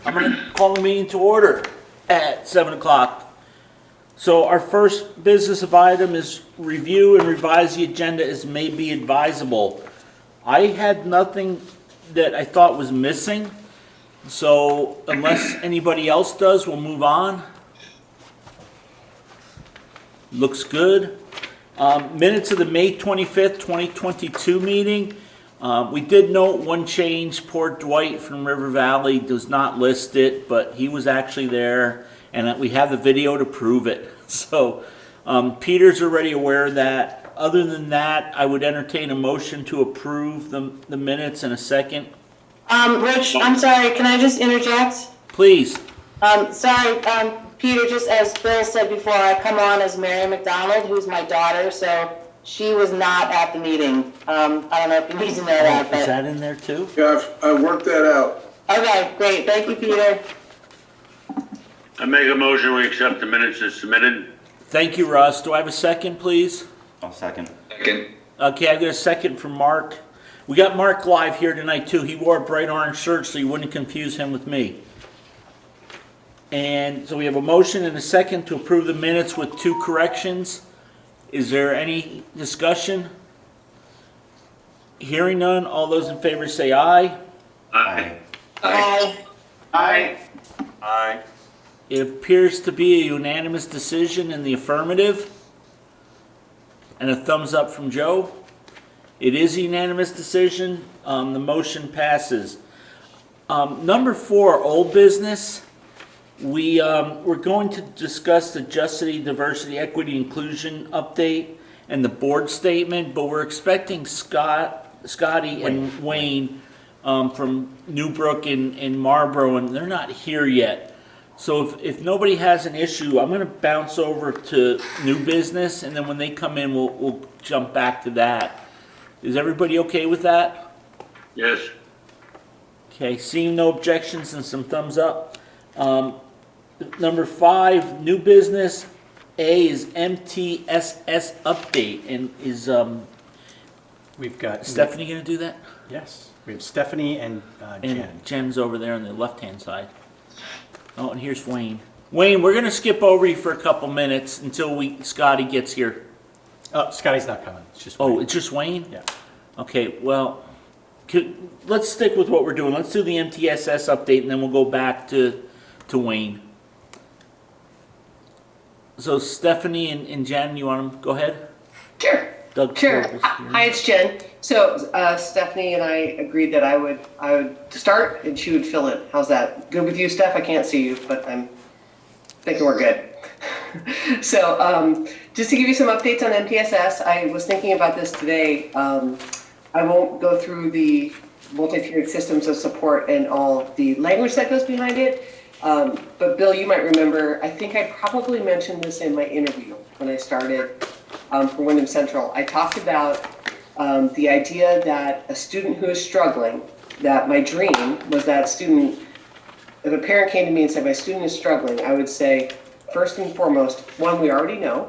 I'm going to call the meeting to order at 7 o'clock. So our first business of item is review and revise the agenda as may be advisable. I had nothing that I thought was missing, so unless anybody else does, we'll move on. Looks good. Minutes of the May 25th, 2022 meeting. We did note one change. Poor Dwight from River Valley does not list it, but he was actually there, and we have the video to prove it. So Peter's already aware of that. Other than that, I would entertain a motion to approve the minutes in a second. Rich, I'm sorry, can I just interject? Please. Sorry, Peter, just as Bill said before, I come on as Mary McDonald, who's my daughter, so she was not at the meeting. I don't know if you need to know that, but... Is that in there too? Yeah, I worked that out. Okay, great, thank you, Peter. I make a motion, we accept the minutes as submitted. Thank you, Russ. Do I have a second, please? I'll second. Second. Okay, I've got a second from Mark. We got Mark live here tonight too. He wore a bright orange shirt so you wouldn't confuse him with me. And so we have a motion and a second to approve the minutes with 2 corrections. Is there any discussion? Hearing none, all those in favor say aye. Aye. Aye. Aye. Aye. It appears to be a unanimous decision in the affirmative. And a thumbs up from Joe. It is a unanimous decision. The motion passes. Number 4, old business. We're going to discuss the Justice, Diversity, Equity, Inclusion update and the board statement, but we're expecting Scotty and Wayne from Newbrook and Marlboro, and they're not here yet. So if nobody has an issue, I'm going to bounce over to new business, and then when they come in, we'll jump back to that. Is everybody okay with that? Yes. Okay, seeing no objections and some thumbs up. Number 5, new business. A is MTSS update, and is We've got Stephanie going to do that? Yes, we have Stephanie and Jen. And Jen's over there on the left-hand side. Oh, and here's Wayne. Wayne, we're going to skip over you for a couple minutes until Scotty gets here. Oh, Scotty's not coming. It's just Oh, Wayne. it's just Wayne? Yeah. Okay, well, let's stick with what we're doing. Let's do the MTSS update, and then we'll go back to Wayne. So Stephanie and Jen, you want to go ahead? Sure. Doug Sure. Corbus here. Hi, it's Jen. So Stephanie and I agreed that I would start and she would fill in. How's that? Good with you, Steph? I can't see you, but I'm thinking we're good. So just to give you some updates on MTSS, I was thinking about this today. I won't go through the multi-tiered systems of support and all the language that goes behind it. But Bill, you might remember, I think I probably mentioned this in my interview when I started for Windham Central. I talked about the idea that a student who is struggling, that my dream was that student, if a parent came to me and said, my student is struggling, I would say, first and foremost, one, we already know,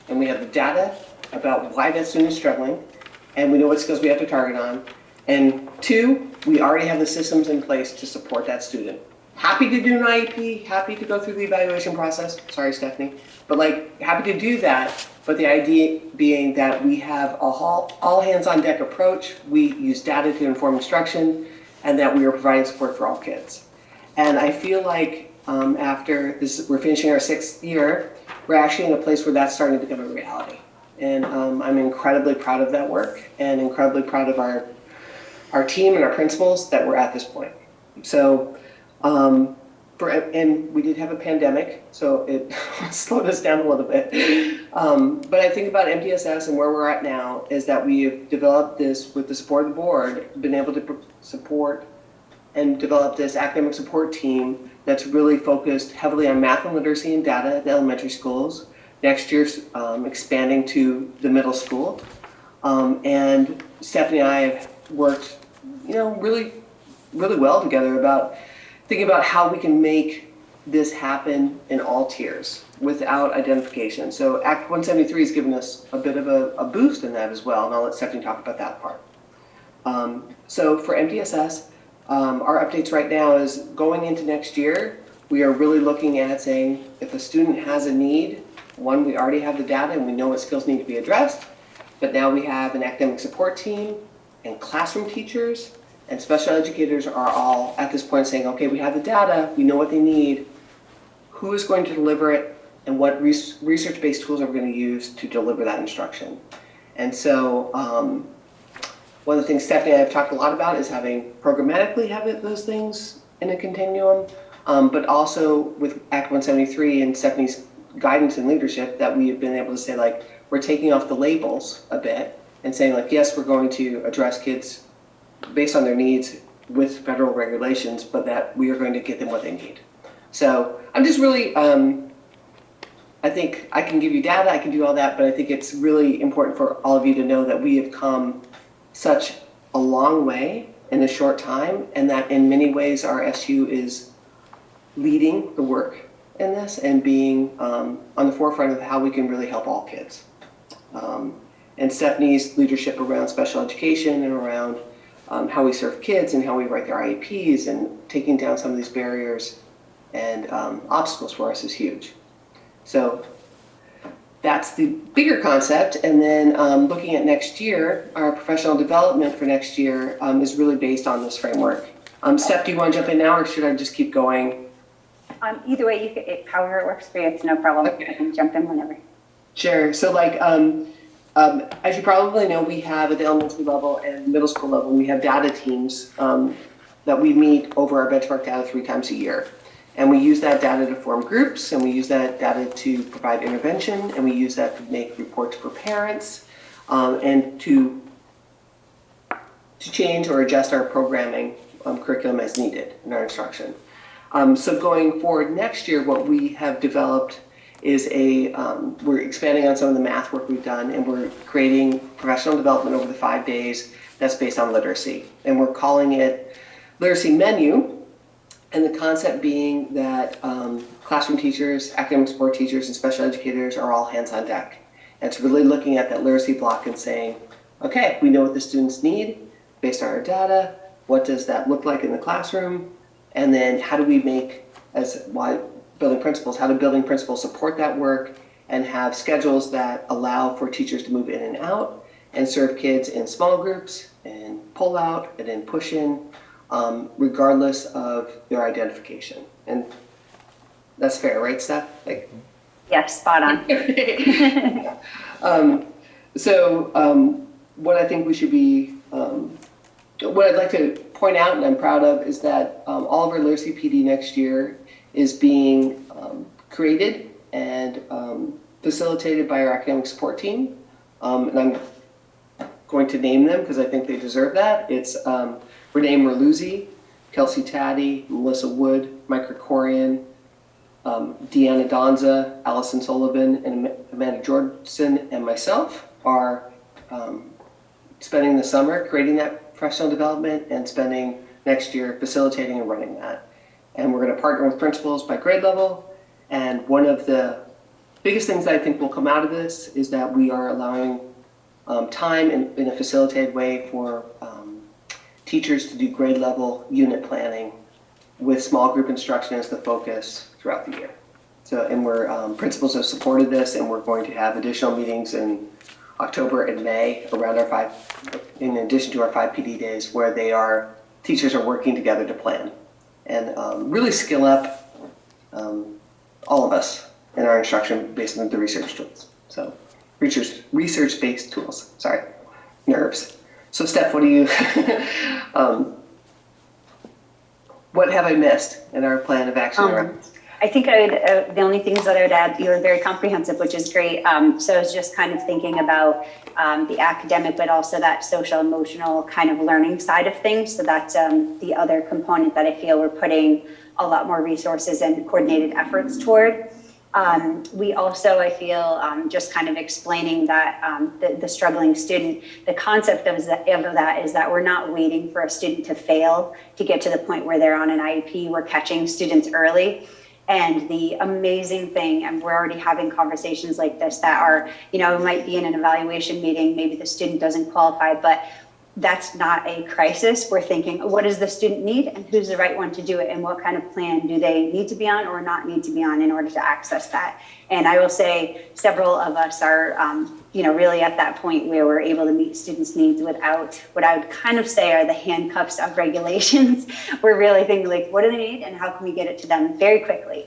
and we have the data about why that student is struggling, and we know what skills we have to target on. And 2, we already have the systems in place to support that student. Happy to do an IEP, happy to go through the evaluation process. Sorry, Stephanie. But happy to do that. But the idea being that we have a all hands on deck approach. We use data to inform instruction, and that we are providing support for all kids. And I feel like after this, we're finishing our 6th year, we're actually in a place where that's starting to become a reality. And I'm incredibly proud of that work and incredibly proud of our team and our principals that we're at this point. So, and we did have a pandemic, so it slowed us down a little bit. But I think about MTSS and where we're at now is that we have developed this with the support of the board, been able to support and develop this academic support team that's really focused heavily on math and literacy and data at the elementary schools. Next year's expanding to the middle school. And Stephanie and I have worked, really well together about thinking about how we can make this happen in all tiers without identification. So Act 173 has given us a bit of a boost in that as well, and I'll let Stephanie talk about that part. So for MTSS, our updates right now is going into next year, we are really looking at saying if a student has a need, one, we already have the data and we know what skills need to be addressed, but now we have an academic support team and classroom teachers and special educators are all at this point saying, okay, we have the data, we know what they need, who is going to deliver it, and what research-based tools are we going to use to deliver that instruction. And so one of the things Stephanie and I have talked a lot about is having programmatically have those things in a continuum, but also with Act 173 and Stephanie's guidance and leadership that we have been able to say, like, we're taking off the labels a bit and saying, like, yes, we're going to address kids based on their needs with federal regulations, but that we are going to get them what they need. So I'm just really, I think I can give you data, I can do all that, but I think it's really important for all of you to know that we have come such a long way in a short time, and that in many ways our SU is leading the work in this and being on the forefront of how we can really help all kids. And Stephanie's leadership around special education and around how we serve kids and how we write their IEPs and taking down some of these barriers and obstacles for us is huge. So that's the bigger concept. And then looking at next year, our professional development for next year is really based on this framework. Steph, do you want to jump in now or should I just keep going? Either way, you could, however it works for you, it's no problem. Okay. I can jump in whenever. Sure. So like, as you probably know, we have at the elementary level and middle school level, we have data teams that we meet over our benchmark data 3 times a year. And we use that data to form groups, and we use that data to provide intervention, and we use that to make reports for parents, and to change or adjust our programming curriculum as needed in our instruction. So going forward next year, what we have developed is we're expanding on some of the math work we've done, and we're creating professional development over the 5 days that's based on literacy. And we're calling it Literacy Menu, and the concept being that classroom teachers, academic support teachers, and special educators are all hands on deck. And it's really looking at that literacy block and saying, okay, we know what the students need based on our data. What does that look like in the classroom? And then how do we make, building principles, how do building principles support that work and have schedules that allow for teachers to move in and out and serve kids in small groups and pull out and then push in, regardless of their identification. And that's fair, right, Steph? Like, Yes, spot on. What I think we should be, what I'd like to point out and I'm proud of is that all of our literacy PD next year is being created and facilitated by our academic support team. And I'm going to name them because I think they deserve that. It's Renee Merluzzi, Kelsey Taddy, Melissa Wood, Mike Krikorian, Deanna Donza, Allison Sullivan, and Amanda Jorgensen, and myself are spending the summer creating that professional development and spending next year facilitating and running that. And we're going to partner with principals by grade level. And one of the biggest things that I think will come out of this is that we are allowing time in a facilitated way for teachers to do grade level unit planning with small group instruction as the focus throughout the year. So, and we're principals have supported this, and we're going to have additional meetings in October and May around our in addition to our 5 PD days, where teachers are working together to plan and really skill up all of us in our instruction based on the research tools. So research-based tools, sorry, nerves. So Steph, what do you, what have I missed in our plan of action around this? I think the only things that I would add, you were very comprehensive, which is great. So I was just kind of thinking about the academic, but also that social emotional kind of learning side of things. So that's the other component that I feel we're putting a lot more resources and coordinated efforts toward. We also, I feel, just kind of explaining that the struggling student, the concept of that is that we're not waiting for a student to fail to get to the point where they're on an IEP. We're catching students early. And the amazing thing, and we're already having conversations like this that are, we might be in an evaluation meeting, maybe the student doesn't qualify, but that's not a crisis. We're thinking, what does the student need and who's the right one to do it, and what kind of plan do they need to be on or not need to be on in order to access that. And I will say several of us are, really at that point where we're able to meet students' needs without what I would kind of say are the handcuffs of regulations. We're really thinking like, what do they need and how can we get it to them very quickly?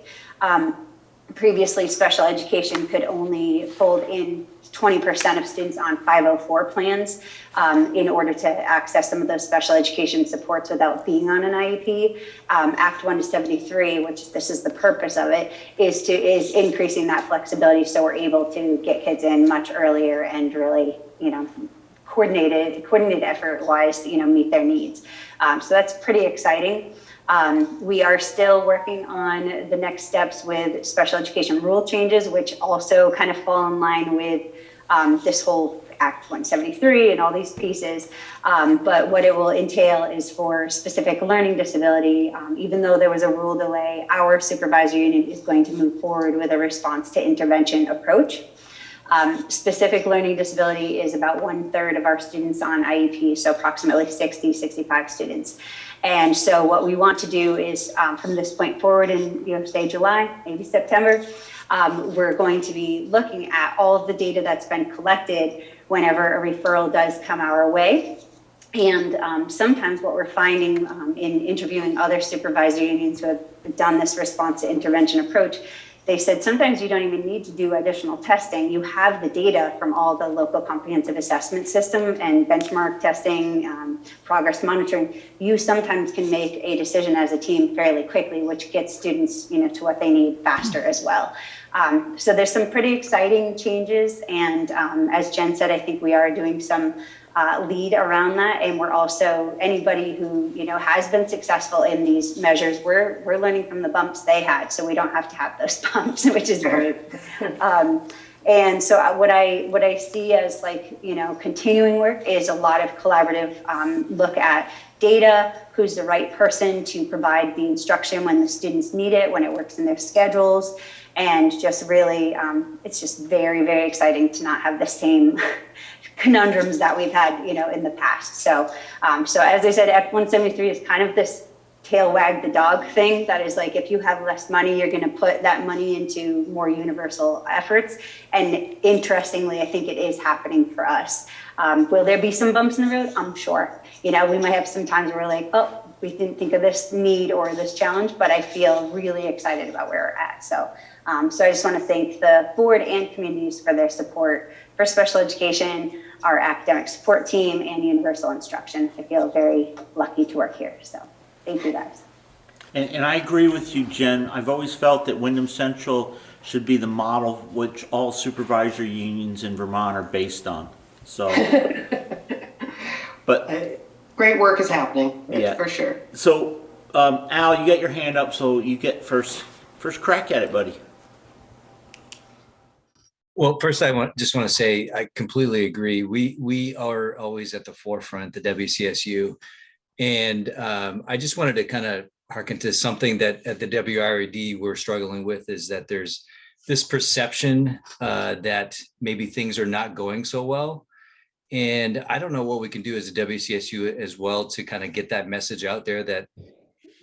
Previously, special education could only fold in 20% of students on 504 plans in order to access some of those special education supports without being on an IEP. Act 173, which this is the purpose of it, is increasing that flexibility so we're able to get kids in much earlier and really, coordinated effort-wise, meet their needs. So that's pretty exciting. We are still working on the next steps with special education rule changes, which also kind of fall in line with this whole Act 173 and all these pieces. But what it will entail is for specific learning disability, even though there was a rule delay, our supervisory unit is going to move forward with a response to intervention approach. Specific learning disability is about 1/3 of our students on IEP, so approximately 65 students. And so what we want to do is from this point forward in, say July, maybe September, we're going to be looking at all of the data that's been collected whenever a referral does come our way. And sometimes what we're finding in interviewing other supervisory unions who have done this response to intervention approach, they said sometimes you don't even need to do additional testing. You have the data from all the local comprehensive assessment system and benchmark testing, progress monitoring. You sometimes can make a decision as a team fairly quickly, which gets students, to what they need faster as well. So there's some pretty exciting changes. And as Jen said, I think we are doing some lead around that, and we're also anybody who has been successful in these measures. We're learning from the bumps they had, so we don't have to have those bumps, which is great. And so what I see as continuing work is a lot of collaborative look at data, who's the right person to provide the instruction when the students need it, when it works in their schedules, and just really it's just very, very exciting to not have the same conundrums that we've had, in the past. So, so as I said, Act 173 is kind of this tail wag the dog thing. That is like, if you have less money, you're going to put that money into more universal efforts. And interestingly, I think it is happening for us. Will there be some bumps in the road? I'm sure. We might have some times where we're like, oh, we didn't think of this need or this challenge, but I feel really excited about where we're at. So, so I just want to thank the board and communities for their support for special education, our academic support team, and universal instruction. I feel very lucky to work here. So thank you guys. And I agree with you, Jen. I've always felt that Windham Central should be the model which all supervisory unions in Vermont are based on. So, but Great work is happening, yeah, for sure. So, Al, you got your hand up, so you get first crack at it, buddy. Well, first, just want to say I completely agree. We are always at the forefront, the WCSU, and I just wanted to kind of hearken to something that at the WRED we're struggling with, is that there's this perception that maybe things are not going so well, and I don't know what we can do as a WCSU as well to kind of get that message out there that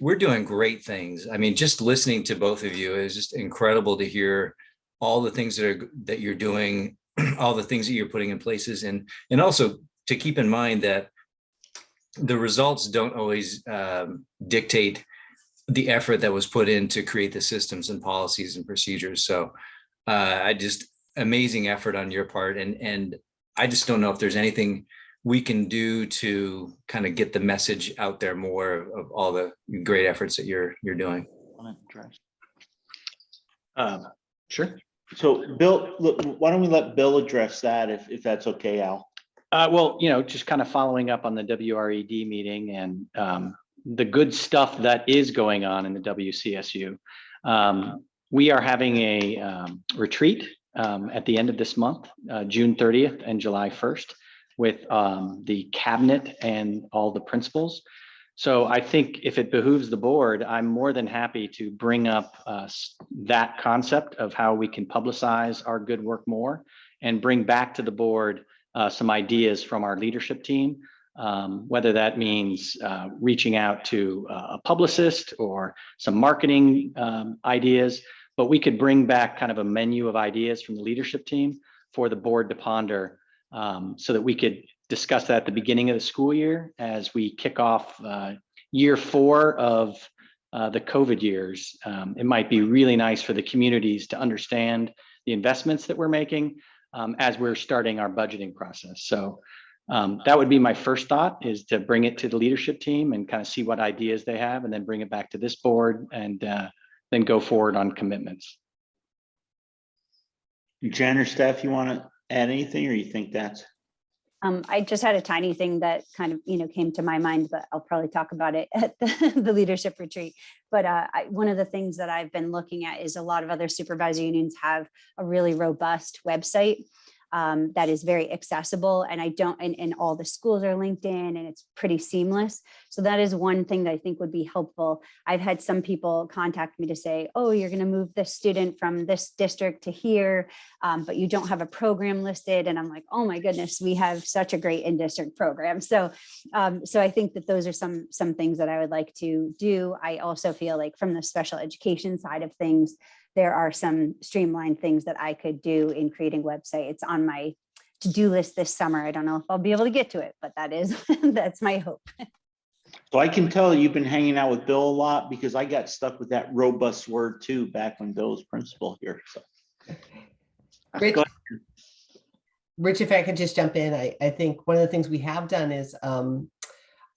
we're doing great things. I mean, just listening to both of you is just incredible to hear all the things that you're doing, all the things that you're putting in places, and also to keep in mind that the results don't always dictate the effort that was put in to create the systems and policies and procedures. So amazing effort on your part, and I just don't know if there's anything we can do to kind of get the message out there more of all the great efforts that you're doing. Sure. So, Bill, look, why don't we let Bill address that, if that's okay, Al? Well, just kind of following up on the WRED meeting and the good stuff that is going on in the WCSU. We are having a retreat at the end of this month, June 30th and July 1st, with the cabinet and all the principals. So I think if it behooves the board, I'm more than happy to bring up that concept of how we can publicize our good work more and bring back to the board some ideas from our leadership team whether that means reaching out to a publicist or some marketing ideas, but we could bring back kind of a menu of ideas from the leadership team for the board to ponder, so that we could discuss that at the beginning of the school year as we kick off year 4 of the COVID years. It might be really nice for the communities to understand the investments that we're making as we're starting our budgeting process. So that would be my first thought, is to bring it to the leadership team and kind of see what ideas they have, and then bring it back to this board, and then go forward on commitments. Jen or Steph, you want to add anything, or you think that's? I just had a tiny thing that kind of, came to my mind, but I'll probably talk about it at the leadership retreat. But one of the things that I've been looking at is a lot of other supervisory unions have a really robust website that is very accessible, and and all the schools are linked in, and it's pretty seamless. So that is one thing that I think would be helpful. I've had some people contact me to say, oh, you're going to move this student from this district to here, but you don't have a program listed. And I'm like, oh my goodness, we have such a great in-district program. So I think that those are some things that I would like to do. I also feel like from the special education side of things, there are some streamlined things that I could do in creating website. It's on my to-do list this summer. I don't know if I'll be able to get to it, but that's my hope. So I can tell you've been hanging out with Bill a lot, because I got stuck with that robust word too back when Bill was principal here. So, Rich, Rich, if I could just jump in, I think one of the things we have done is,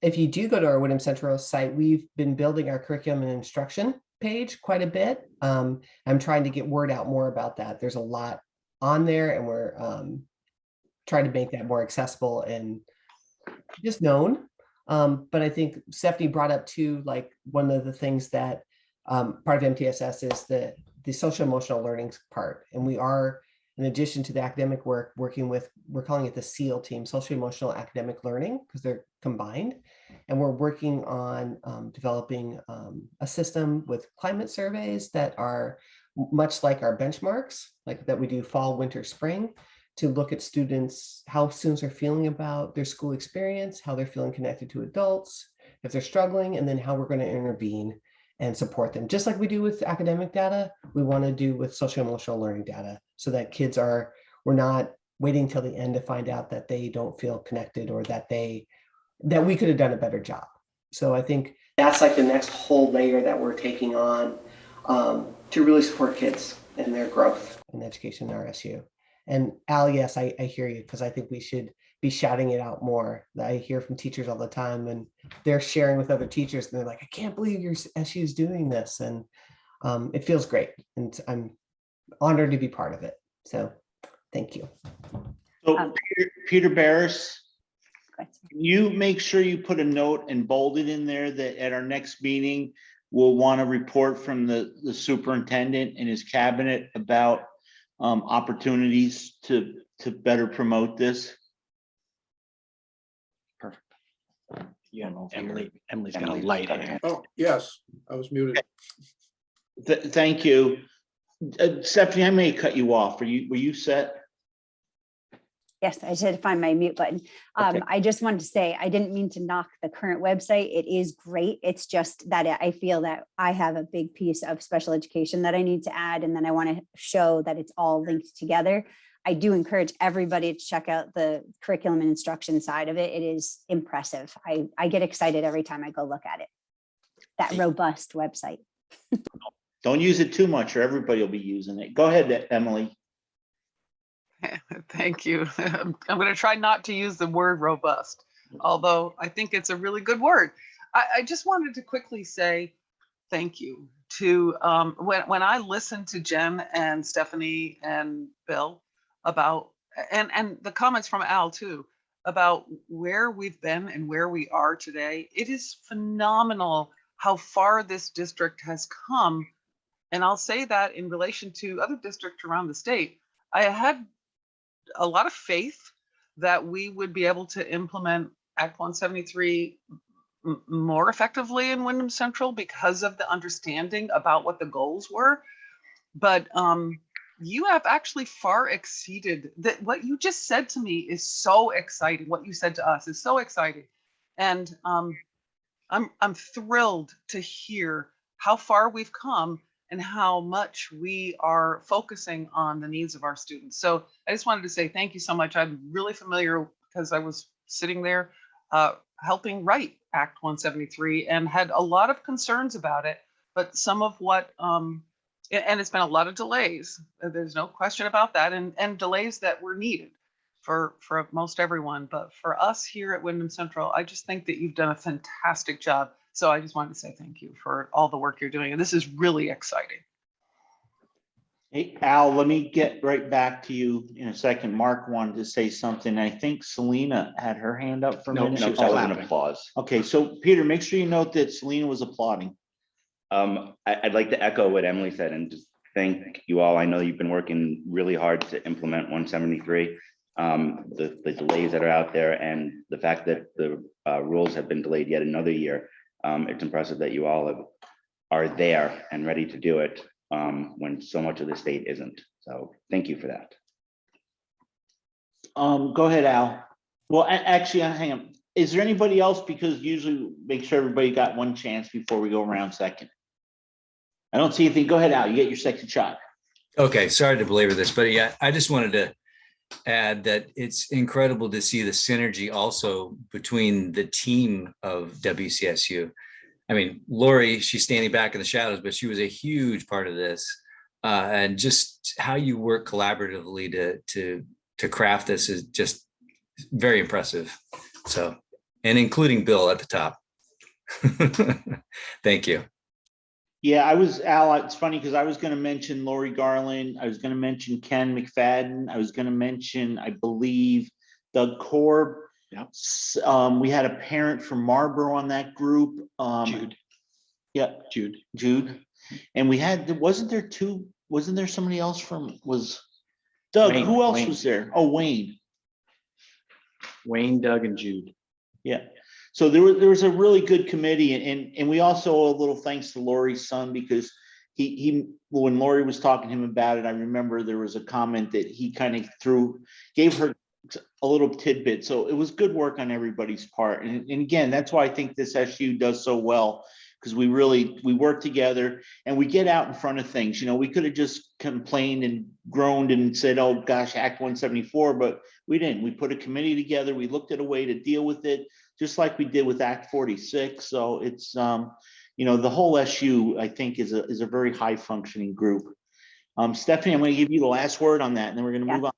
if you do go to our Windham Central site, we've been building our curriculum and instruction page quite a bit. I'm trying to get word out more about that. There's a lot on there, and we're trying to make that more accessible and just known. But I think Stephanie brought up too, like one of the things that part of MTSS is the social emotional learning part. And we are, in addition to the academic work, working with, we're calling it the SEAL team, social emotional academic learning, because they're combined. And we're working on developing a system with climate surveys that are much like our benchmarks, like that we do fall, winter, spring, to look at students, how students are feeling about their school experience, how they're feeling connected to adults, if they're struggling, and then how we're going to intervene and support them. Just like we do with academic data, we want to do with social emotional learning data, so that we're not waiting till the end to find out that they don't feel connected, or that we could have done a better job. So I think that's like the next whole layer that we're taking on to really support kids in their growth and education in RSU. And Al, yes, I hear you, because I think we should be shouting it out more. I hear from teachers all the time, and they're sharing with other teachers, and they're like, I can't believe your SU is doing this. And it feels great. And I'm honored to be part of it. So thank you. So Peter Barris, can you make sure you put a note and bold it in there that at our next meeting, we'll want a report from the superintendent and his cabinet about opportunities to better promote this? Perfect. Yeah, Emily's got a light hand. Oh, yes, I was muted. Thank you. Stephanie, I may cut you off. Were you set? Yes, I just had to find my mute button. Okay. I just wanted to say, I didn't mean to knock the current website. It is great. It's just that I feel that I have a big piece of special education that I need to add, and then I want to show that it's all linked together. I do encourage everybody to check out the curriculum and instruction side of it. It is impressive. I get excited every time I go look at it. That robust website. Don't use it too much, or everybody will be using it. Go ahead, Emily. Thank you. I'm going to try not to use the word robust, although I think it's a really good word. I just wanted to quickly say thank you to when I listened to Jen and Stephanie and Bill about, and the comments from Al too, about where we've been and where we are today. It is phenomenal how far this district has come. And I'll say that in relation to other districts around the state. I had a lot of faith that we would be able to implement Act 173 more effectively in Windham Central because of the understanding about what the goals were. But you have actually far exceeded that. What you just said to me is so exciting. What you said to us is so exciting. And I'm thrilled to hear how far we've come and how much we are focusing on the needs of our students. So I just wanted to say thank you so much. I'm really familiar because I was sitting there helping write Act 173 and had a lot of concerns about it. But some of what, and it's been a lot of delays. There's no question about that, and delays that were needed for most everyone. But for us here at Windham Central, I just think that you've done a fantastic job. So I just wanted to say thank you for all the work you're doing. And this is really exciting. Hey, Al, let me get right back to you in a second. Mark wanted to say something. I think Selena had her hand up for a minute. she was Oh, clapping. Applause. okay, so Peter, make sure you note that Selena was applauding. I'd like to echo what Emily said and just thank you all. I know you've been working really hard to implement 173. The delays that are out there and the fact that the rules have been delayed yet another year. It's impressive that you all are there and ready to do it when so much of the state isn't. So thank you for that. Go ahead, Al. Well, actually, hang on. Is there anybody else? Because usually make sure everybody got one chance before we go around second. I don't see anything. Go ahead, Al. You get your second shot. Okay, sorry to belabor this, but yeah, I just wanted to add that it's incredible to see the synergy also between the team of WCSU. I mean, Lori, she's standing back in the shadows, but she was a huge part of this. And just how you work collaboratively to craft this is just very impressive. So, and including Bill at the top. Thank you. Yeah, Al, it's funny because I was going to mention Lori Garland. I was going to mention Ken McFadden. I was going to mention, I believe, Doug Korb. Yep. We had a parent from Marlboro on that group. Jude. Yeah. Jude. And we had, wasn't there somebody else was Doug, Wayne, who else Wayne. was there? Oh, Wayne. Wayne, Doug, and Jude. Yeah. So there was a really good committee, and we also owe a little thanks to Lori's son, because he when Lori was talking to him about it, I remember there was a comment that he kind of gave her a little tidbit. So it was good work on everybody's part. And again, that's why I think this SU does so well, because we work together and we get out in front of things. You know, we could have just complained and groaned and said, oh gosh, Act 174, but we didn't. We put a committee together. We looked at a way to deal with it, just like we did with Act 46. So it's, you know, the whole SU, I think, is a very high functioning group. Stephanie, I'm going to give you the last word on that, and then we're going to move on.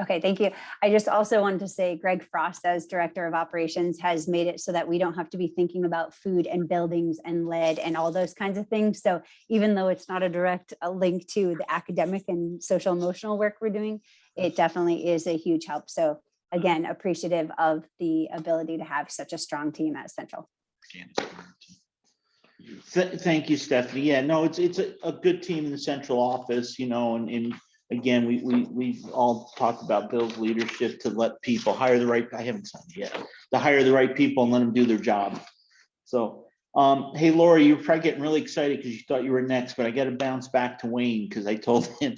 Okay, thank you. I just also wanted to say Greg Frost, as Director of Operations, has made it so that we don't have to be thinking about food and buildings and lead and all those kinds of things. So even though it's not a direct link to the academic and social emotional work we're doing, it definitely is a huge help. So again, appreciative of the ability to have such a strong team at Central. Thank you, Stephanie. Yeah, no, it's a good team in the central office, you know, and again, we've all talked about Bill's leadership to let people hire the right, I haven't signed yet, to hire the right people and let them do their job. So, hey, Lori, you're probably getting really excited because you thought you were next, but I got to bounce back to Wayne because I told him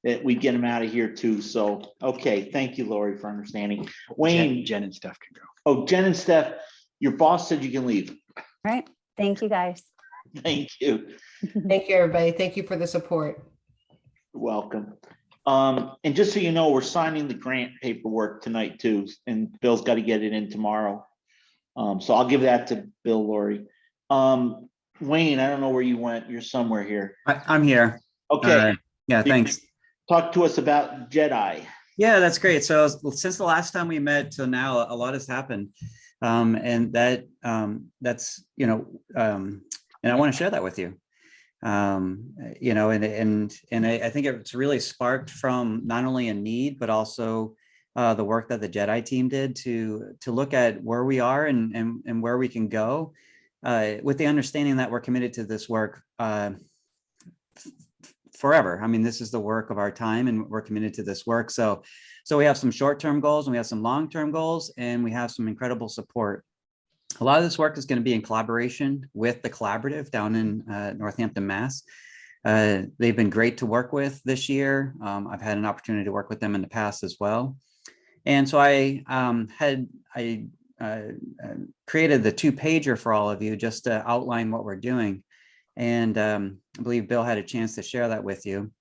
that we'd get him out of here too. So, okay, thank you, Lori, for understanding. Wayne. Jen and Steph can go. Oh, Jen and Steph, your boss said you can leave. All right, thank you guys. Thank you. Thank you, everybody. Thank you for the support. You're welcome. And just so you know, we're signing the grant paperwork tonight too, and Bill's got to get it in tomorrow. So I'll give that to Bill, Lori. Wayne, I don't know where you went. You're somewhere here. I'm here. Okay. Yeah, thanks. Talk to us about J.E.D.I. Yeah, that's great. So since the last time we met to now, a lot has happened. And that's, you know, and I want to share that with you. You know, and I think it's really sparked from not only a need, but also the work that the J.E.D.I team did to look at where we are and where we can go, with the understanding that we're committed to this work forever. I mean, this is the work of our time, and we're committed to this work. So we have some short-term goals, and we have some long-term goals, and we have some incredible support. A lot of this work is going to be in collaboration with the collaborative down in Northampton, Mass. They've been great to work with this year. I've had an opportunity to work with them in the past as well. And so I created the 2-pager for all of you just to outline what we're doing. And I believe Bill had a chance to share that with you.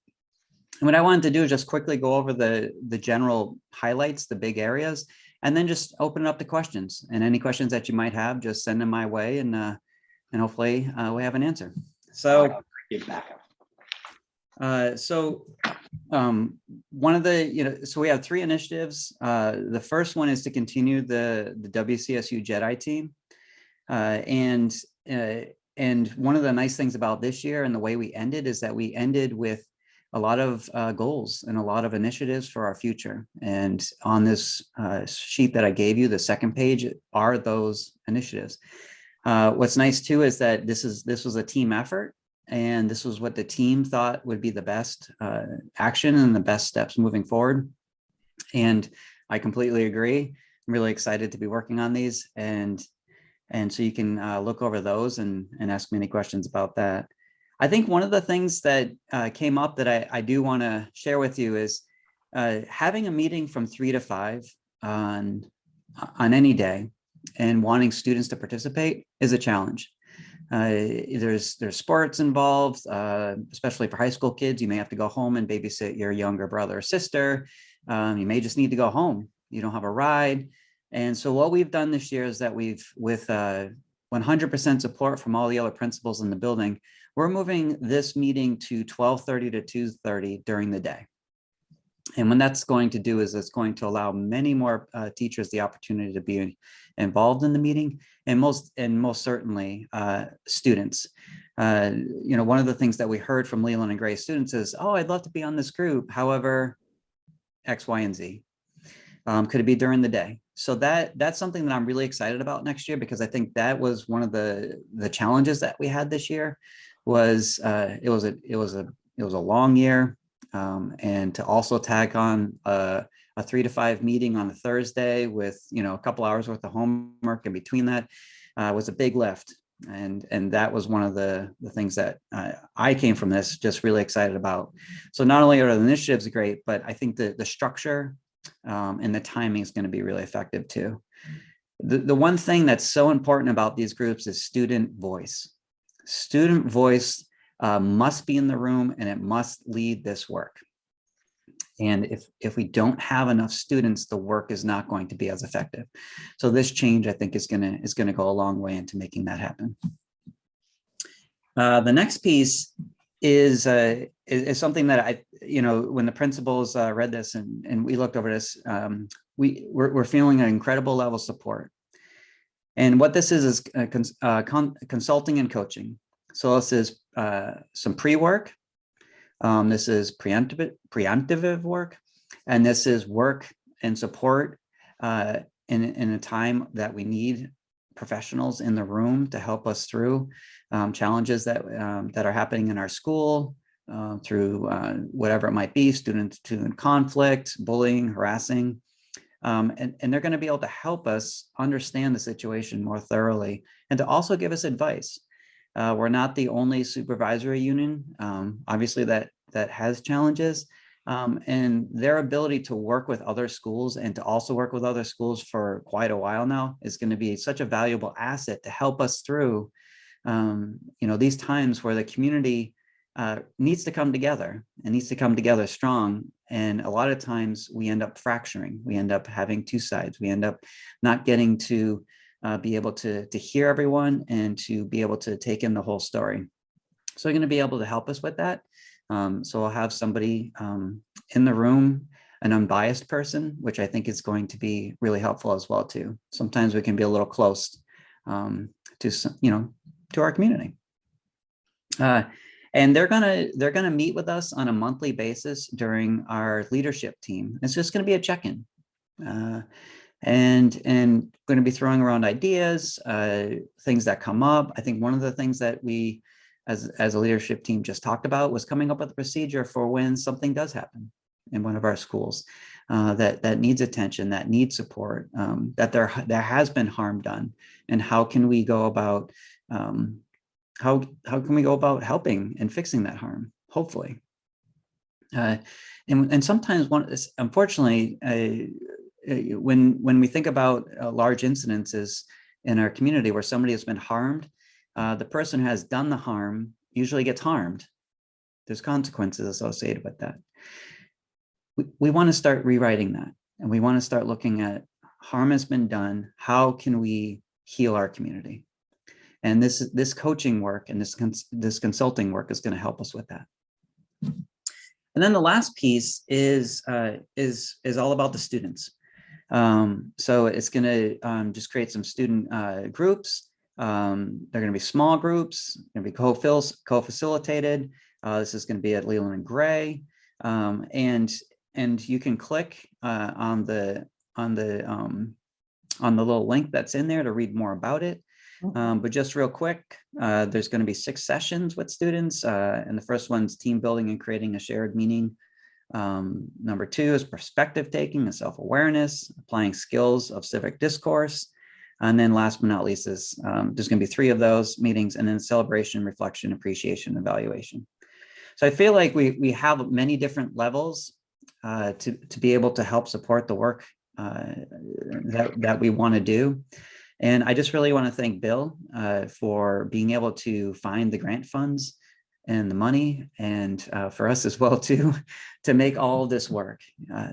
And what I wanted to do is just quickly go over the general highlights, the big areas, and then just open it up to questions. And any questions that you might have, just send them my way, and hopefully we have an answer. So, one of the, so we have 3 initiatives. The first one is to continue the WCSU J.E.D.I team. And one of the nice things about this year and the way we ended is that we ended with a lot of goals and a lot of initiatives for our future. And on this sheet that I gave you, the second page, are those initiatives. What's nice too is that this was a team effort, and this was what the team thought would be the best action and the best steps moving forward. And I completely agree. I'm really excited to be working on these, and so you can look over those and ask me any questions about that. I think one of the things that came up that I do want to share with you is having a meeting from 3 to 5 on any day and wanting students to participate is a challenge. There's sports involved, especially for high school kids. You may have to go home and babysit your younger brother or sister. You may just need to go home. You don't have a ride. And so what we've done this year is that we've, with 100% support from all the other principals in the building, we're moving this meeting to 12:30 to 2:30 during the day. And what that's going to do is it's going to allow many more teachers the opportunity to be involved in the meeting, and most certainly students. One of the things that we heard from Leland and Gray students is, oh, I'd love to be on this group. However, X, Y, and Z. Could it be during the day? So that's something that I'm really excited about next year, because I think that was one of the challenges that we had this year. Was it was a long year, and to also tag on a 3 to 5 meeting on a Thursday with a couple hours worth of homework in between that was a big lift, and that was one of the things that I came from this just really excited about. So not only are the initiatives great, but I think the structure and the timing is going to be really effective too. The one thing that's so important about these groups is student voice. Student voice must be in the room, and it must lead this work. And if we don't have enough students, the work is not going to be as effective. So this change, I think, is gonna go a long way into making that happen. The next piece is something that when the principals read this and we looked over this, we're feeling an incredible level of support. And what this is consulting and coaching. So this is some pre-work. This is preemptive work, and this is work and support in a time that we need professionals in the room to help us through challenges that are happening in our school, through whatever it might be, student conflict, bullying, harassing. And they're going to be able to help us understand the situation more thoroughly, and to also give us advice. We're not the only supervisory union, obviously, that has challenges, and their ability to work with other schools and to also work with other schools for quite a while now is going to be such a valuable asset to help us through, these times where the community needs to come together and needs to come together strong. And a lot of times we end up fracturing. We end up having two sides. We end up not getting to be able to hear everyone and to be able to take in the whole story. So you're going to be able to help us with that. So I'll have somebody in the room, an unbiased person, which I think is going to be really helpful as well too. Sometimes we can be a little close to our community. And they're gonna meet with us on a monthly basis during our leadership team. It's just going to be a check-in. And going to be throwing around ideas, things that come up. I think one of the things that we, as a leadership team, just talked about was coming up with a procedure for when something does happen in one of our schools that needs attention, that needs support, that there has been harm done, and how can we go about how can we go about helping and fixing that harm? hopefully. And sometimes unfortunately, when we think about large incidences in our community where somebody has been harmed, the person who has done the harm usually gets harmed. There's consequences associated with that. We want to start rewriting that, and we want to start looking at harm has been done. How can we heal our community? And this coaching work and this consulting work is going to help us with that. And then the last piece is all about the students. So it's going to just create some student groups. They're going to be small groups, going to be co-facilitated. This is going to be at Leland and Gray, and you can click on the little link that's in there to read more about it. But just real quick, there's going to be 6 sessions with students, and the first one's team building and creating a shared meaning. Number 2 is perspective taking and self-awareness, applying skills of civic discourse. And then last but not least is there's going to be 3 of those meetings, and then celebration, reflection, appreciation, evaluation. So I feel like we have many different levels to be able to help support the work that we want to do. And I just really want to thank Bill for being able to find the grant funds and the money, and for us as well too, to make all of this work.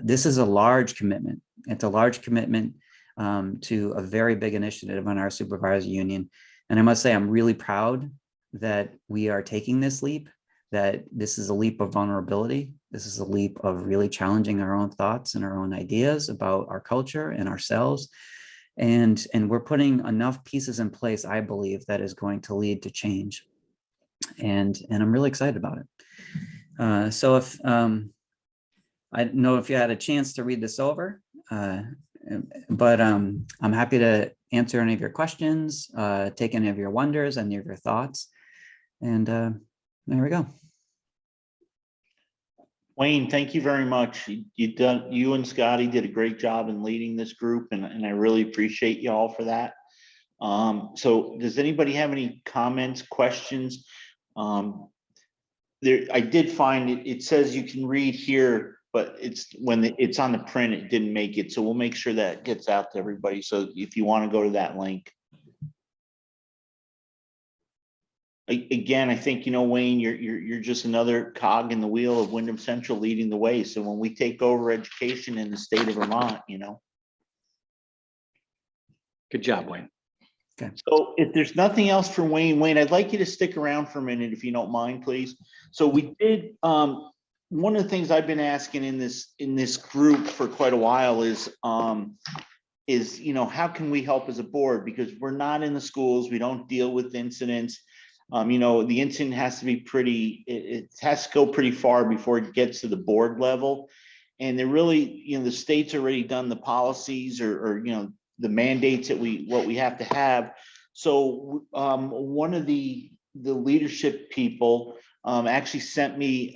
This is a large commitment. It's a large commitment to a very big initiative on our supervisory union. And I must say, I'm really proud that we are taking this leap, that this is a leap of vulnerability. This is a leap of really challenging our own thoughts and our own ideas about our culture and ourselves. And we're putting enough pieces in place, I believe, that is going to lead to change. And I'm really excited about it. So if I don't know if you had a chance to read this over, but I'm happy to answer any of your questions, take any of your wonders, any of your thoughts. And there we go. Wayne, thank you very much. You and Scotty did a great job in leading this group, and I really appreciate you all for that. So does anybody have any comments, questions? I did find it says you can read here, but when it's on the print, it didn't make it. So we'll make sure that gets out to everybody. So if you want to go to that link. Again, I think, Wayne, you're just another cog in the wheel of Windham Central leading the way. So when we take over education in the state of Vermont, Good job, Wayne. Okay. So if there's nothing else for Wayne, I'd like you to stick around for a minute, if you don't mind, please. So we did, one of the things I've been asking in this group for quite a while is how can we help as a board? Because we're not in the schools, we don't deal with incidents. The incident has to be it has to go pretty far before it gets to the board level. And they're really, the state's already done the policies or the mandates that what we have to have. So one of the leadership people actually sent me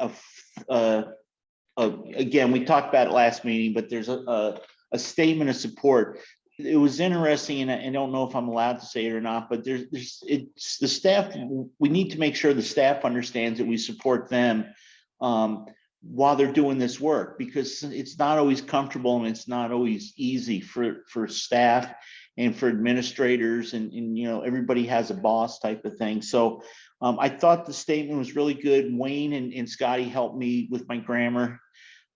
again, we talked about it last meeting, but there's a statement of support. It was interesting, and I don't know if I'm allowed to say it or not, but it's the staff. We need to make sure the staff understands that we support them while they're doing this work, because it's not always comfortable and it's not always easy for staff and for administrators, and everybody has a boss type of thing. So I thought the statement was really good. Wayne and Scotty helped me with my grammar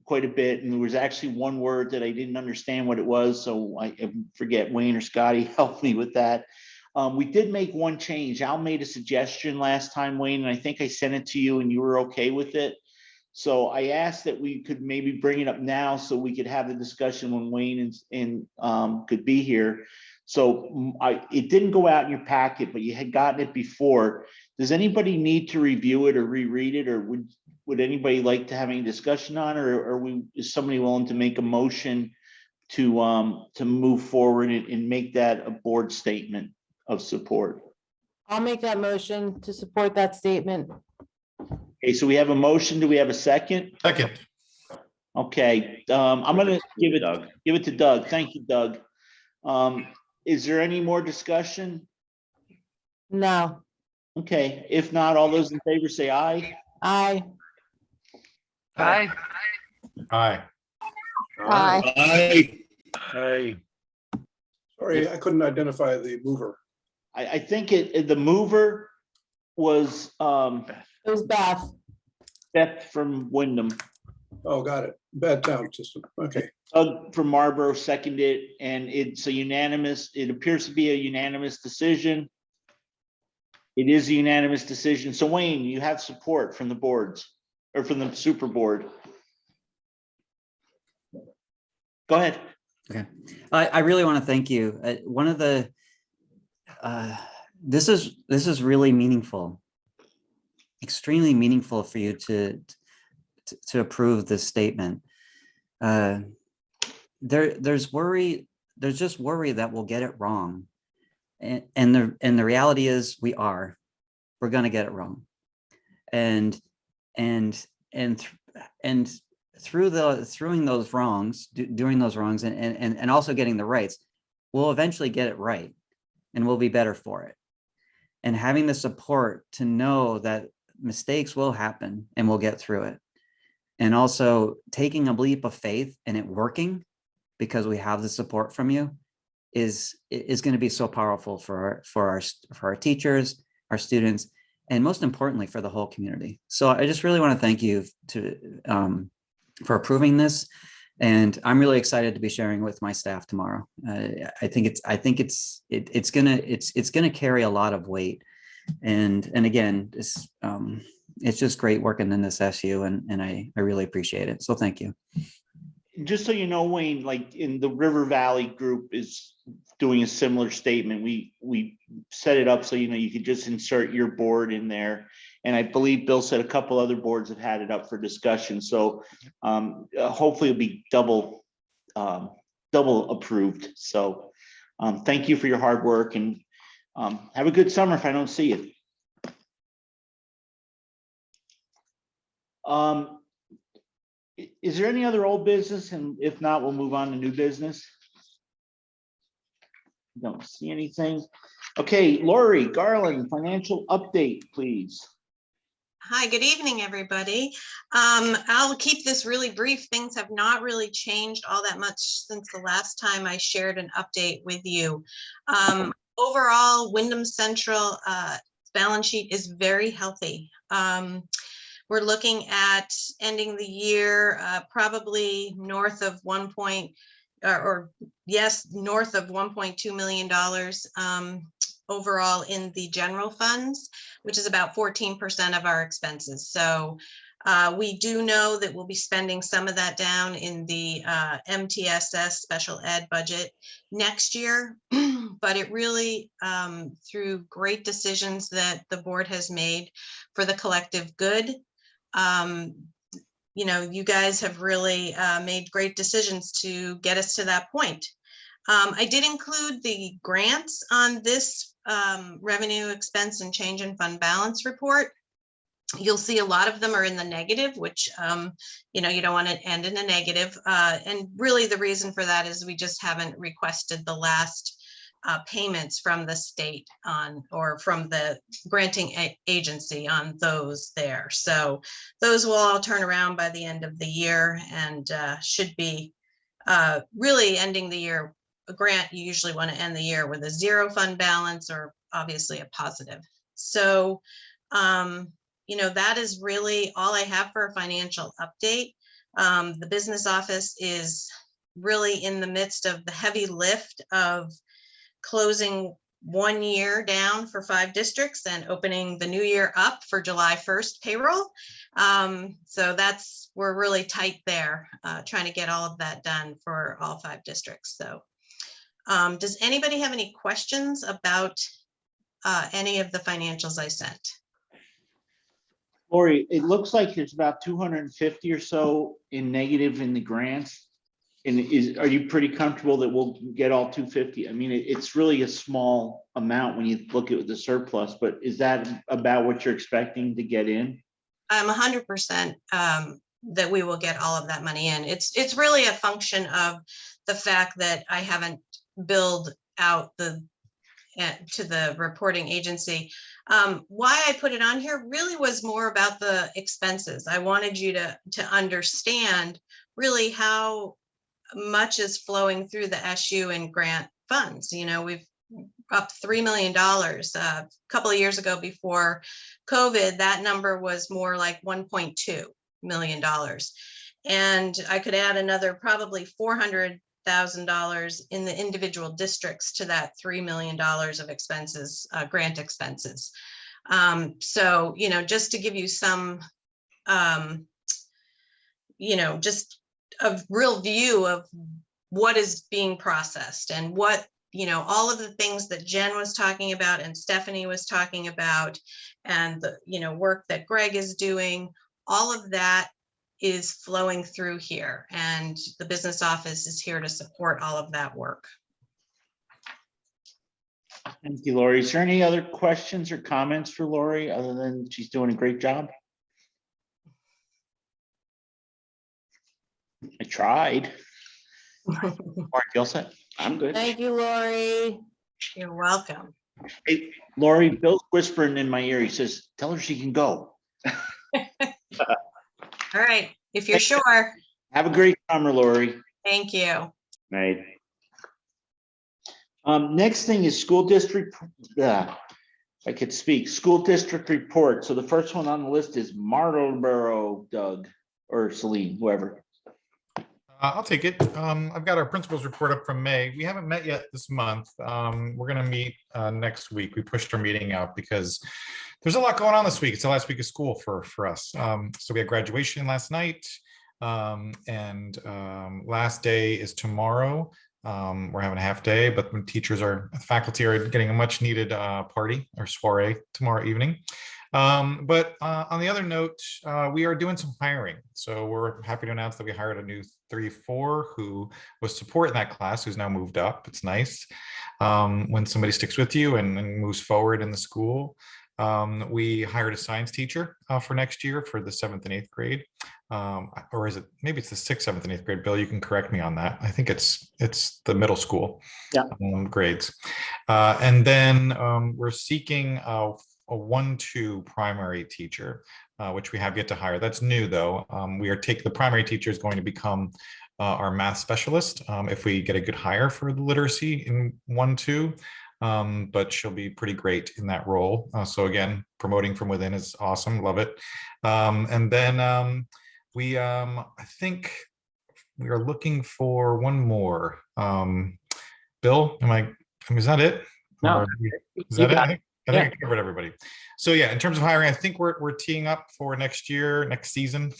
quite a bit, and there was actually one word that I didn't understand what it was, so I forget, Wayne or Scotty helped me with that. We did make one change. Al made a suggestion last time, Wayne, and I think I sent it to you and you were okay with it. So I asked that we could maybe bring it up now so we could have the discussion when Wayne and could be here. So it didn't go out in your packet, but you had gotten it before. Does anybody need to review it or reread it, or would anybody like to have any discussion on it, or is somebody willing to make a motion to move forward and make that a board statement of support? I'll make that motion to support that statement. Okay, so we have a motion. Do we have a second? Second. Okay, I'm gonna give it to Doug. Thank you, Doug. Is there any more discussion? No. Okay, if not, all those in favor say aye. Aye. Aye. Aye. Aye. Hey, Sorry, I couldn't identify the mover. I think the mover was It was Beth. Beth from Windham. Oh, got it. Bad sound system. Okay. Doug from Marlboro seconded, and it's a unanimous, it appears to be a unanimous decision. It is a unanimous decision. So Wayne, you have support from the boards or from the super board. Go ahead. Okay. I really want to thank you. One of the, this is really meaningful, extremely meaningful for you to approve this statement. There's just worry that we'll get it wrong. And the reality is we're going to get it wrong. And through those wrongs, doing those wrongs and also getting the rights, we'll eventually get it right and we'll be better for it. And having the support to know that mistakes will happen and we'll get through it. And also taking a leap of faith and it working because we have the support from you is going to be so powerful for our teachers, our students, and most importantly for the whole community. So I just really want to thank you for approving this, and I'm really excited to be sharing with my staff tomorrow. I think it's gonna carry a lot of weight, and again, it's just great working in this SU, and I really appreciate it. So thank you. Just so you know, Wayne, like in the River Valley group is doing a similar statement. We set it up so you could just insert your board in there. And I believe Bill said a couple other boards have had it up for discussion. So hopefully it'll be double approved. So thank you for your hard work, and have a good summer if I don't see you. Is there any other old business? And if not, we'll move on to new business. Don't see anything. Okay, Lori Garland, financial update, please. Hi, good evening, everybody. I'll keep this really brief. Things have not really changed all that much since the last time I shared an update with you. Overall, Windham Central balance sheet is very healthy. We're looking at ending the year probably north of north of $1.2 million overall in the general funds, which is about 14% of our expenses. So we do know that we'll be spending some of that down in the MTSS special ed budget next year, but it really, through great decisions that the board has made for the collective good, you guys have really made great decisions to get us to that point. I did include the grants on this revenue, expense, and change in fund balance report. You'll see a lot of them are in the negative, which, you don't want to end in a negative. And really the reason for that is we just haven't requested the last payments from the state or from the granting agency on those there. So those will all turn around by the end of the year and should be really ending the year. A grant, you usually want to end the year with a zero fund balance or obviously a positive. So, that is really all I have for a financial update. The business office is really in the midst of the heavy lift of closing 1 year down for 5 districts and opening the new year up for July 1st payroll. So we're really tight there, trying to get all of that done for all 5 districts. So does anybody have any questions about any of the financials I sent? Lori, it looks like there's about 250 or so in negative in the grants. And are you pretty comfortable that we'll get all 250? I mean, it's really a small amount when you look at the surplus, but is that about what you're expecting to get in? I'm 100% that we will get all of that money in. It's really a function of the fact that I haven't billed out the to the reporting agency. Why I put it on here really was more about the expenses. I wanted you to understand really how much is flowing through the SU and grant funds. You know, we've up $3 million. A couple of years ago before COVID, that number was more like $1.2 million. And I could add another probably $400,000 in the individual districts to that $3 million of expenses, grant expenses. So, you know, just to give you some, you know, just a real view of what is being processed and what, you know, all of the things that Jen was talking about and Stephanie was talking about, and the, you know, work that Greg is doing, all of that is flowing through here, and the business office is here to support all of that work. Thank you, Lori. Is there any other questions or comments for Lori other than she's doing a great job? I tried. Mark, you all set? I'm good. Thank you, Lori. You're welcome. Hey, Lori, Bill's whispering in my ear. He says, tell her she can go. All right, if you're sure. Have a great summer, Lori. Thank you. Right. Next thing is school district, if I could speak, school district report. So the first one on the list is Marlboro, Doug, or Celine, whoever. I'll take it. I've got our principals report up from May. We haven't met yet this month. We're going to meet next week. We pushed our meeting out because there's a lot going on this week. It's the last week of school for us. So we had graduation last night, and last day is tomorrow. We're having a half day, but when faculty are getting a much needed party or soiree tomorrow evening. But on the other note, we are doing some hiring. So we're happy to announce that we hired a new 3-4 who was supporting that class, who's now moved up. It's nice when somebody sticks with you and moves forward in the school. We hired a science teacher for next year for the 7th and 8th grade. Or is it, maybe it's the 6th, 7th, and 8th grade. Bill, you can correct me on that. I think it's the middle school grades. And then we're seeking a 1-2 primary teacher, which we have yet to hire. That's new though. The primary teacher is going to become our math specialist if we get a good hire for the literacy in 1-2. But she'll be pretty great in that role. So again, promoting from within is awesome. Love it. And then I think we are looking for one more. Bill, is that it? No. Is that it? I think I covered everybody. So yeah, in terms of hiring, I think we're teeing up for next season.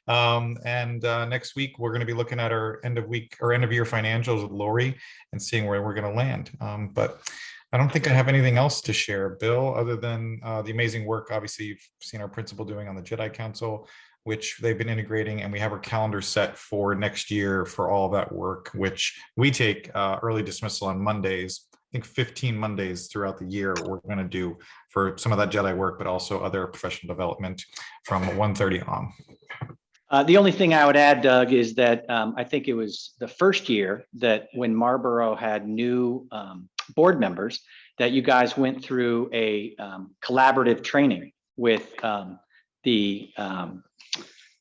And next week, we're going to be looking at our end of year financials with Lori and seeing where we're going to land. But I don't think I have anything else to share, Bill, other than the amazing work, obviously, you've seen our principal doing on the J.E.D.I Council, which they've been integrating, and we have our calendar set for next year for all of that work, which we take early dismissal on Mondays. I think 15 Mondays throughout the year we're going to do for some of that J.E.D.I work, but also other professional development from 1:30 on. The only thing I would add, Doug, is that I think it was the first year that when Marlboro had new board members, that you guys went through a collaborative training with the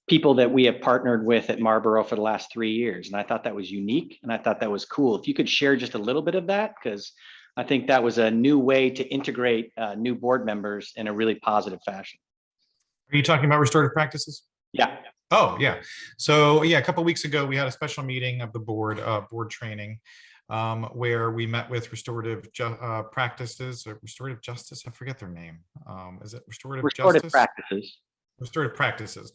people that we have partnered with at Marlboro for the last 3 years. And I thought that was unique, and I thought that was cool. If you could share just a little bit of that, because I think that was a new way to integrate new board members in a really positive fashion. Are you talking about restorative practices? Yeah. Oh, yeah. So yeah, a couple of weeks ago, we had a special meeting of the board training, where we met with restorative practices or restorative justice. I forget their name. Is it restorative justice? Practices. Restorative practices.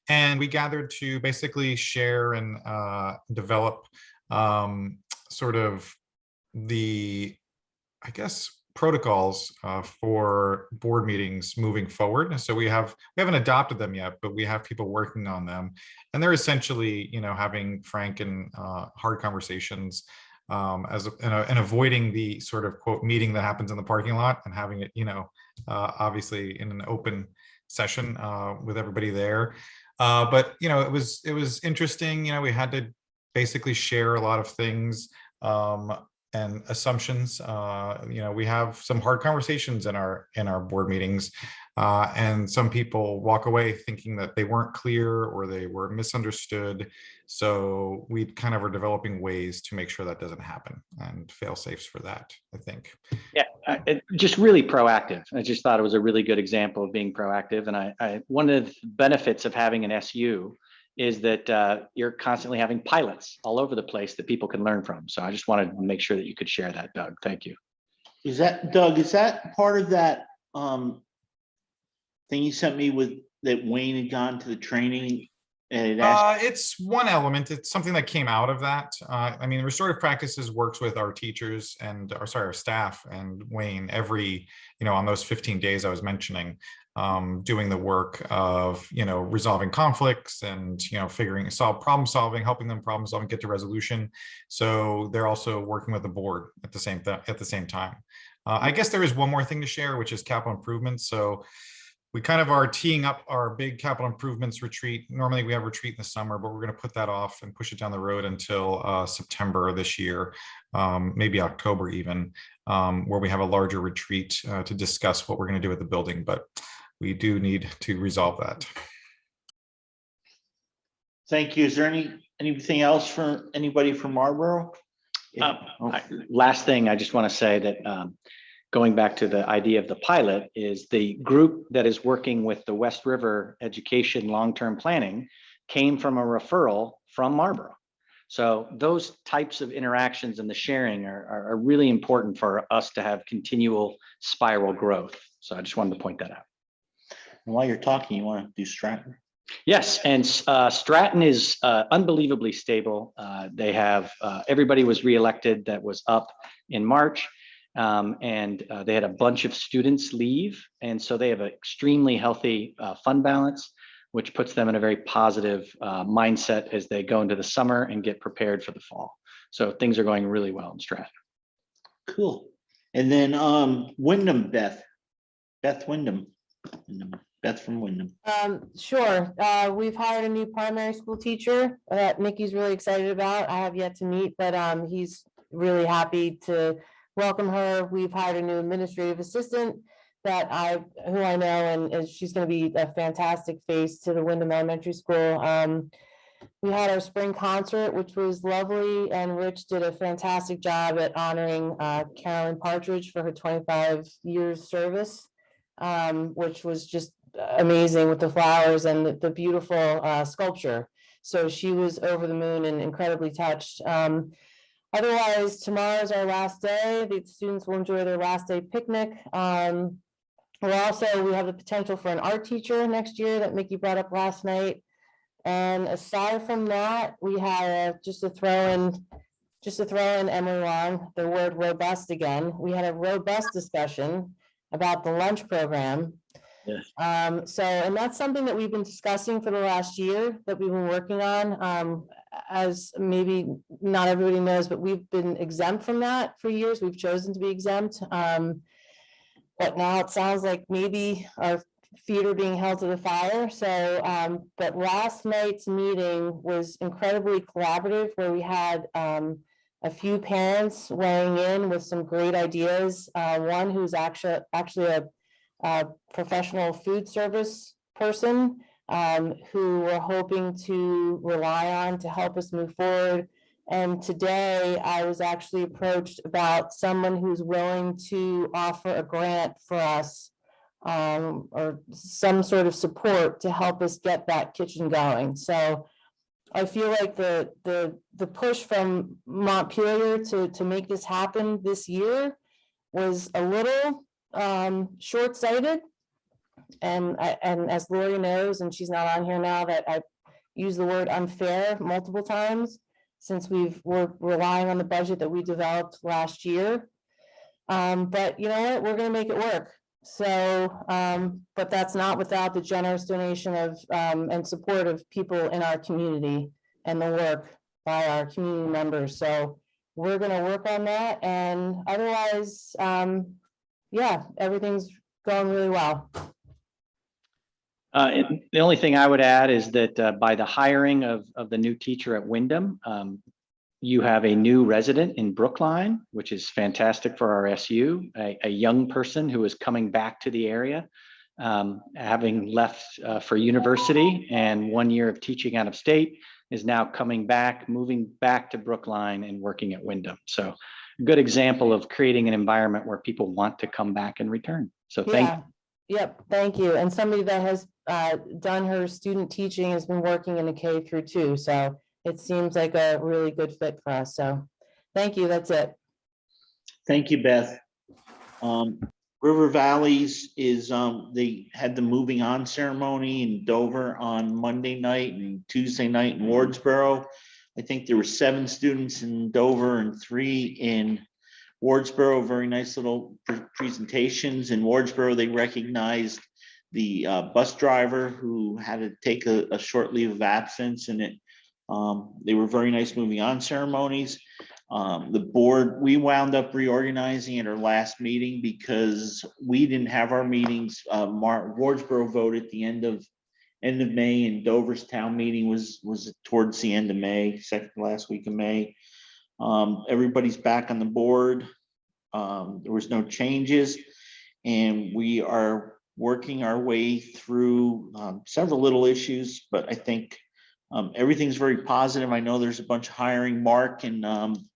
And we gathered to basically share and develop sort of the, I guess, protocols for board meetings moving forward. So we haven't adopted them yet, but we have people working on them, and they're essentially, having frank and hard conversations and avoiding the sort of quote meeting that happens in the parking lot, and having it, obviously in an open session with everybody there. But it was interesting. We had to basically share a lot of things. and assumptions. We have some hard conversations in our board meetings, and some people walk away thinking that they weren't clear or they were misunderstood. So we kind of are developing ways to make sure that doesn't happen and fail safes for that, I think. Yeah, just really proactive. I just thought it was a really good example of being proactive. And one of the benefits of having an SU is that you're constantly having pilots all over the place that people can learn from. So I just wanted to make sure that you could share that, Doug. Thank you. Is that, Doug, is that part of that thing you sent me with that Wayne had gone to the training? And it asked It's one element. It's something that came out of that. I mean, restorative practices works with our teachers and our staff and Wayne every, on those 15 days I was mentioning, doing the work of, resolving conflicts and, problem solving, helping them problem solving, get to resolution. So they're also working with the board at the same time. I guess there is one more thing to share, which is capital improvements. So we kind of are teeing up our big capital improvements retreat. Normally we have a retreat in the summer, but we're going to put that off and push it down the road until September this year, maybe October even, where we have a larger retreat to discuss what we're going to do with the building. But we do need to resolve that. Thank you. Is there anything else for anybody from Marlboro? Last thing, I just want to say that going back to the idea of the pilot is the group that is working with the West River Education Long-Term Planning came from a referral from Marlboro. So those types of interactions and the sharing are really important for us to have continual spiral growth. So I just wanted to point that out. And while you're talking, you want to do Stratton? Yes, and Stratton is unbelievably stable. They have everybody was reelected that was up in March, and they had a bunch of students leave, and so they have an extremely healthy fund balance, which puts them in a very positive mindset as they go into the summer and get prepared for the fall. So things are going really well in Stratton. Cool. And then Windham, Beth Windham. Beth from Windham. Sure. We've hired a new primary school teacher that Mickey's really excited about. I have yet to meet, but he's really happy to welcome her. We've hired a new administrative assistant who I know, and she's going to be a fantastic face to the Windham Elementary School. We had our spring concert, which was lovely, and Rich did a fantastic job at honoring Carolyn Partridge for her 25 years service, which was just amazing with the flowers and the beautiful sculpture. So she was over the moon and incredibly touched. Otherwise, tomorrow is our last day. The students will enjoy their last day picnic. We have the potential for an art teacher next year that Mickey brought up last night. And aside from that, we had just to throw in Emily Long, the word robust again. We had a robust discussion about the lunch program. Yes. And that's something that we've been discussing for the last year that we've been working on. As maybe not everybody knows, but we've been exempt from that for years. We've chosen to be exempt. But now it sounds like maybe our feet are being held to the fire. So, but last night's meeting was incredibly collaborative, where we had a few parents weighing in with some great ideas. One who's actually a professional food service person who we're hoping to rely on to help us move forward. And today I was actually approached about someone who's willing to offer a grant for us or some sort of support to help us get that kitchen going. So I feel like the push from Montpelier to make this happen this year was a little short-sighted. And as Lori knows, and she's not on here now, that I've used the word unfair multiple times since we're relying on the budget that we developed last year. But you know what, we're going to make it work. So, but that's not without the generous donation of and support of people in our community and the work by our community members. So we're going to work on that. And otherwise, yeah, everything's going really well. The only thing I would add is that by the hiring of the new teacher at Windham, You have a new resident in Brookline, which is fantastic for our SU, a young person who is coming back to the area, having left for university and 1 year of teaching out of state, is now coming back, moving back to Brookline and working at Windham. So a good example of creating an environment where people want to come back and return. So thank you. Yep, thank you. And somebody that has done her student teaching has been working in a K through 2. So it seems like a really good fit for us. So thank you. That's it. Thank you, Beth. River Valleys is, they had the moving on ceremony in Dover on Monday night and Tuesday night in Wardsboro. I think there were 7 students in Dover and 3 in Wardsboro. Very nice little presentations. In Wardsboro, they recognized the bus driver who had to take a short leave of absence, and they were very nice moving on ceremonies. The board, we wound up reorganizing at our last meeting because we didn't have our meetings. Wardsboro voted at the end of May, and Dover's town meeting was towards the end of May, second to last week of May. Everybody's back on the board. There was no changes, and we are working our way through several little issues, but I think everything's very positive. I know there's a bunch of hiring. Mark and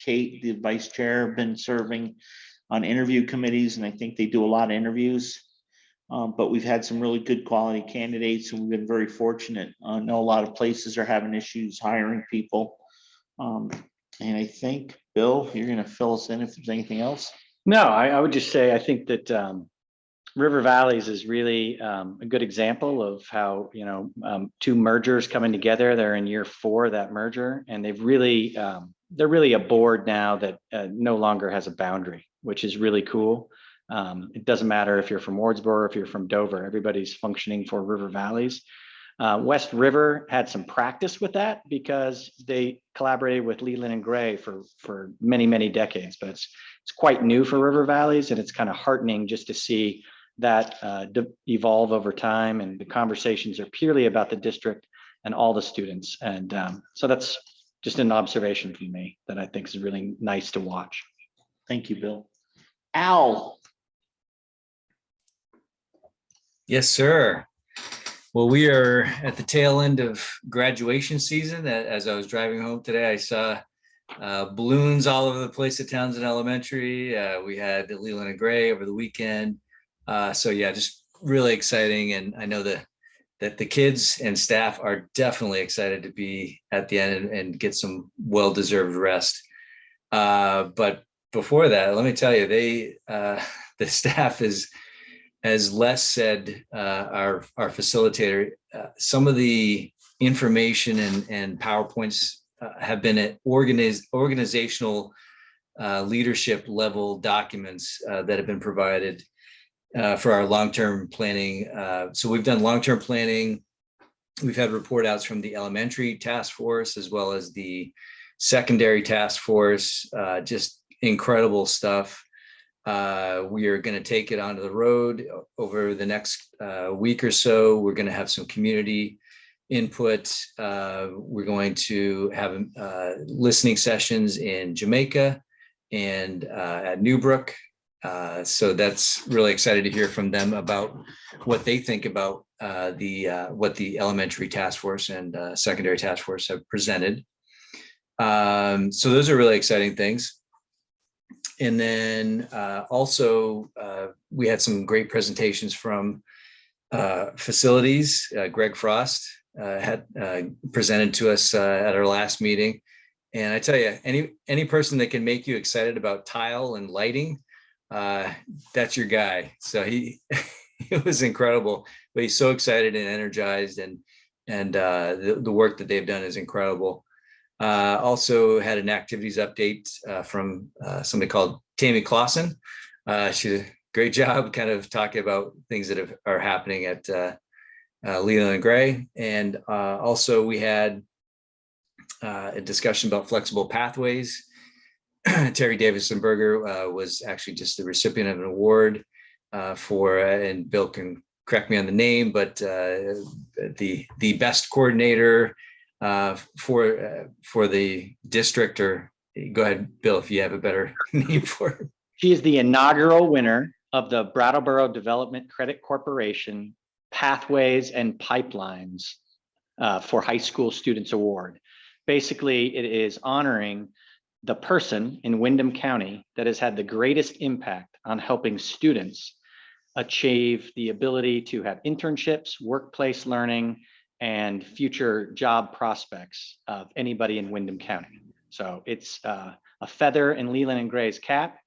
Kate, the vice chair, have been serving on interview committees, and I think they do a lot of interviews. But we've had some really good quality candidates, and we've been very fortunate. I know a lot of places are having issues hiring people. And I think, Bill, you're going to fill us in if there's anything else. No, I would just say I think that River Valleys is really a good example of how, 2 mergers coming together. They're in year 4 of that merger, and they've really they're really a board now that no longer has a boundary, which is really cool. It doesn't matter if you're from Wardsboro, if you're from Dover, everybody's functioning for River Valleys. West River had some practice with that because they collaborated with Leland and Gray for many, many decades, but it's quite new for River Valleys, and it's kind of heartening just to see that evolve over time, and the conversations are purely about the district and all the students. And so that's just an observation from me that I think is really nice to watch. Thank you, Bill. Al. Yes, sir. Well, we are at the tail end of graduation season. As I was driving home today, I saw balloons all over the place at Townsend Elementary. We had Leland and Gray over the weekend. So yeah, just really exciting. And I know that the kids and staff are definitely excited to be at the end and get some well-deserved rest. But before that, let me tell you, the staff is, as Les said, our facilitator, some of the information and PowerPoints have been at organizational leadership level documents that have been provided for our long-term planning. So we've done long-term planning. We've had report outs from the elementary task force as well as the secondary task force, just incredible stuff. We are going to take it onto the road over the next week or so. We're going to have some community input. We're going to have listening sessions in Jamaica and at Newbrook. So that's really excited to hear from them about what they think about what the elementary task force and secondary task force have presented. So those are really exciting things. And then also we had some great presentations from facilities. Greg Frost had presented to us at our last meeting. And I tell you, any person that can make you excited about tile and lighting, that's your guy. So it was incredible, but he's so excited and energized, and the work that they've done is incredible. Also had an activities update from somebody called Tammy Clausen. She did a great job kind of talking about things that are happening at Leland and Gray. And also we had a discussion about flexible pathways. Terry Davison-Berger was actually just the recipient of an award for, and Bill can correct me on the name, but the best coordinator for the district or go ahead, Bill, if you have a better name for it. She is the inaugural winner of the Brattleboro Development Credit Corporation Pathways and Pipelines for High School Students Award. Basically, it is honoring the person in Windham County that has had the greatest impact on helping students achieve the ability to have internships, workplace learning, and future job prospects of anybody in Windham County. So it's a feather in Leland and Gray's cap.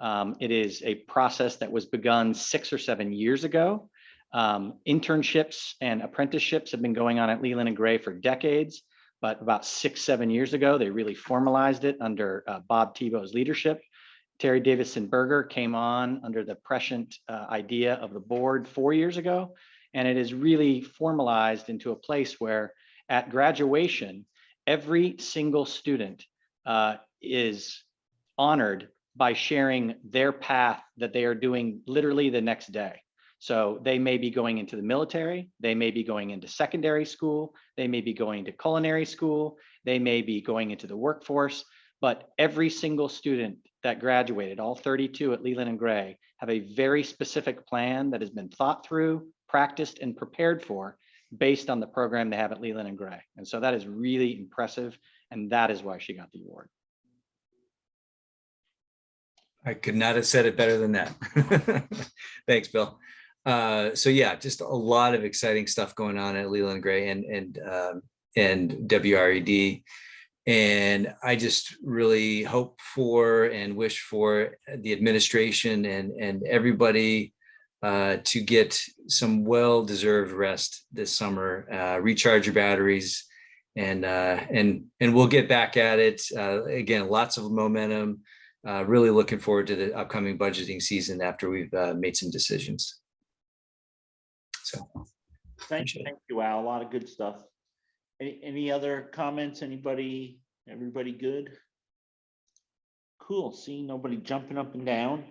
It is a process that was begun 6 or 7 years ago. Internships and apprenticeships have been going on at Leland and Gray for decades, but about 6, 7 years ago, they really formalized it under Bob Tebow's leadership. Terry Davison Berger came on under the prescient idea of the board 4 years ago, and it is really formalized into a place where at graduation, every single student is honored by sharing their path that they are doing literally the next day. So they may be going into the military, they may be going into secondary school, they may be going to culinary school, they may be going into the workforce, but every single student that graduated, all 32 at Leland and Gray, have a very specific plan that has been thought through, practiced, and prepared for based on the program they have at Leland and Gray. And so that is really impressive, and that is why she got the award. I could not have said it better than that. Thanks, Bill. So yeah, just a lot of exciting stuff going on at Leland and Gray and WRED. And I just really hope for and wish for the administration and everybody to get some well-deserved rest this summer, recharge your batteries, and we'll get back at it. Again, lots of momentum. Really looking forward to the upcoming budgeting season after we've made some decisions. So Thank you, Al. A lot of good stuff. Any other comments? Everybody good? Cool. See, nobody jumping up and down.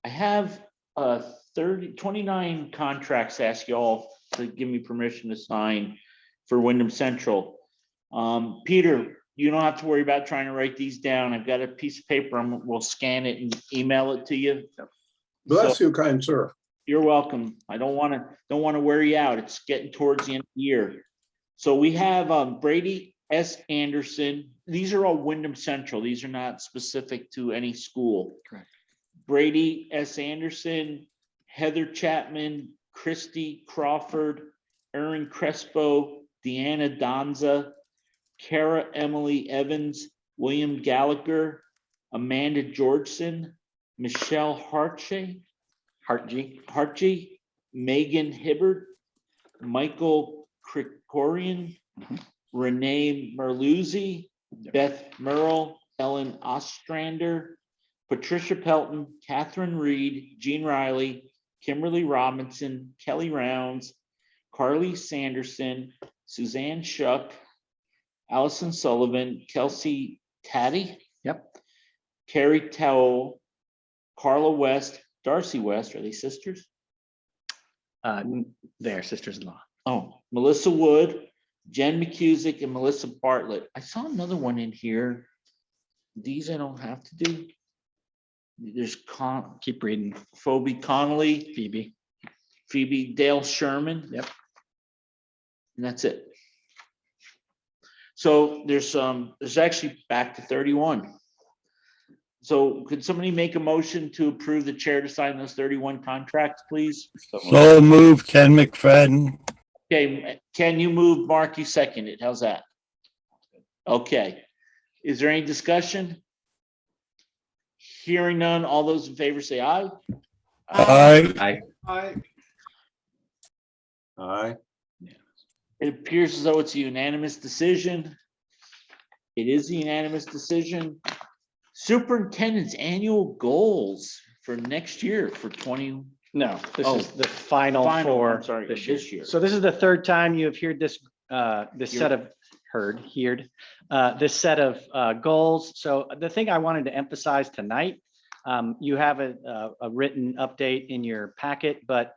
I have 29 contracts to ask you all to give me permission to sign for Windham Central. Peter, you don't have to worry about trying to write these down. I've got a piece of paper. We'll scan it and email it to you. Bless you, kind sir. You're welcome. I don't want to wear you out. It's getting towards the end of the year. So we have Brady S. Anderson. These are all Windham Central. These are not specific to any school. Correct. Brady S. Anderson, Heather Chapman, Christy Crawford, Erin Crespo, Deanna Donza, Kara Emily Evans, William Gallagher, Amanda Georgeson, Michelle Hartjee, Megan Hibbert, Michael Krikorian, Renee Merluzzi, Beth Merle, Ellen Ostrander, Patricia Pelton, Catherine Reed, Jean Riley, Kimberly Robinson, Kelly Rounds, Carly Sanderson, Suzanne Shuck, Allison Sullivan, Kelsey Taddy. Yep. Carrie Towell, Carla West, Darcy West. Are they sisters? They're sisters-in-law. Oh, Melissa Wood, Jen McCusick, and Melissa Bartlett. I saw another one in here. These I don't have to do. There's Keep reading. Phoebe Connolly, Phoebe Dale Sherman. Yep. And that's it. So there's actually back to 31. So could somebody make a motion to approve the chair to sign those 31 contracts, please? So move, Ken McFadden. Okay, can you move? Mark, you second it. How's that? Okay. Is there any discussion? Hearing none, all those in favor say aye. Aye. Aye. Aye. It appears as though it's a unanimous decision. It is a unanimous decision. Superintendent's annual goals for next year for 20. No, this is the final for this year. So this is the third time you have heard this set of goals. So the thing I wanted to emphasize tonight, you have a written update in your packet, but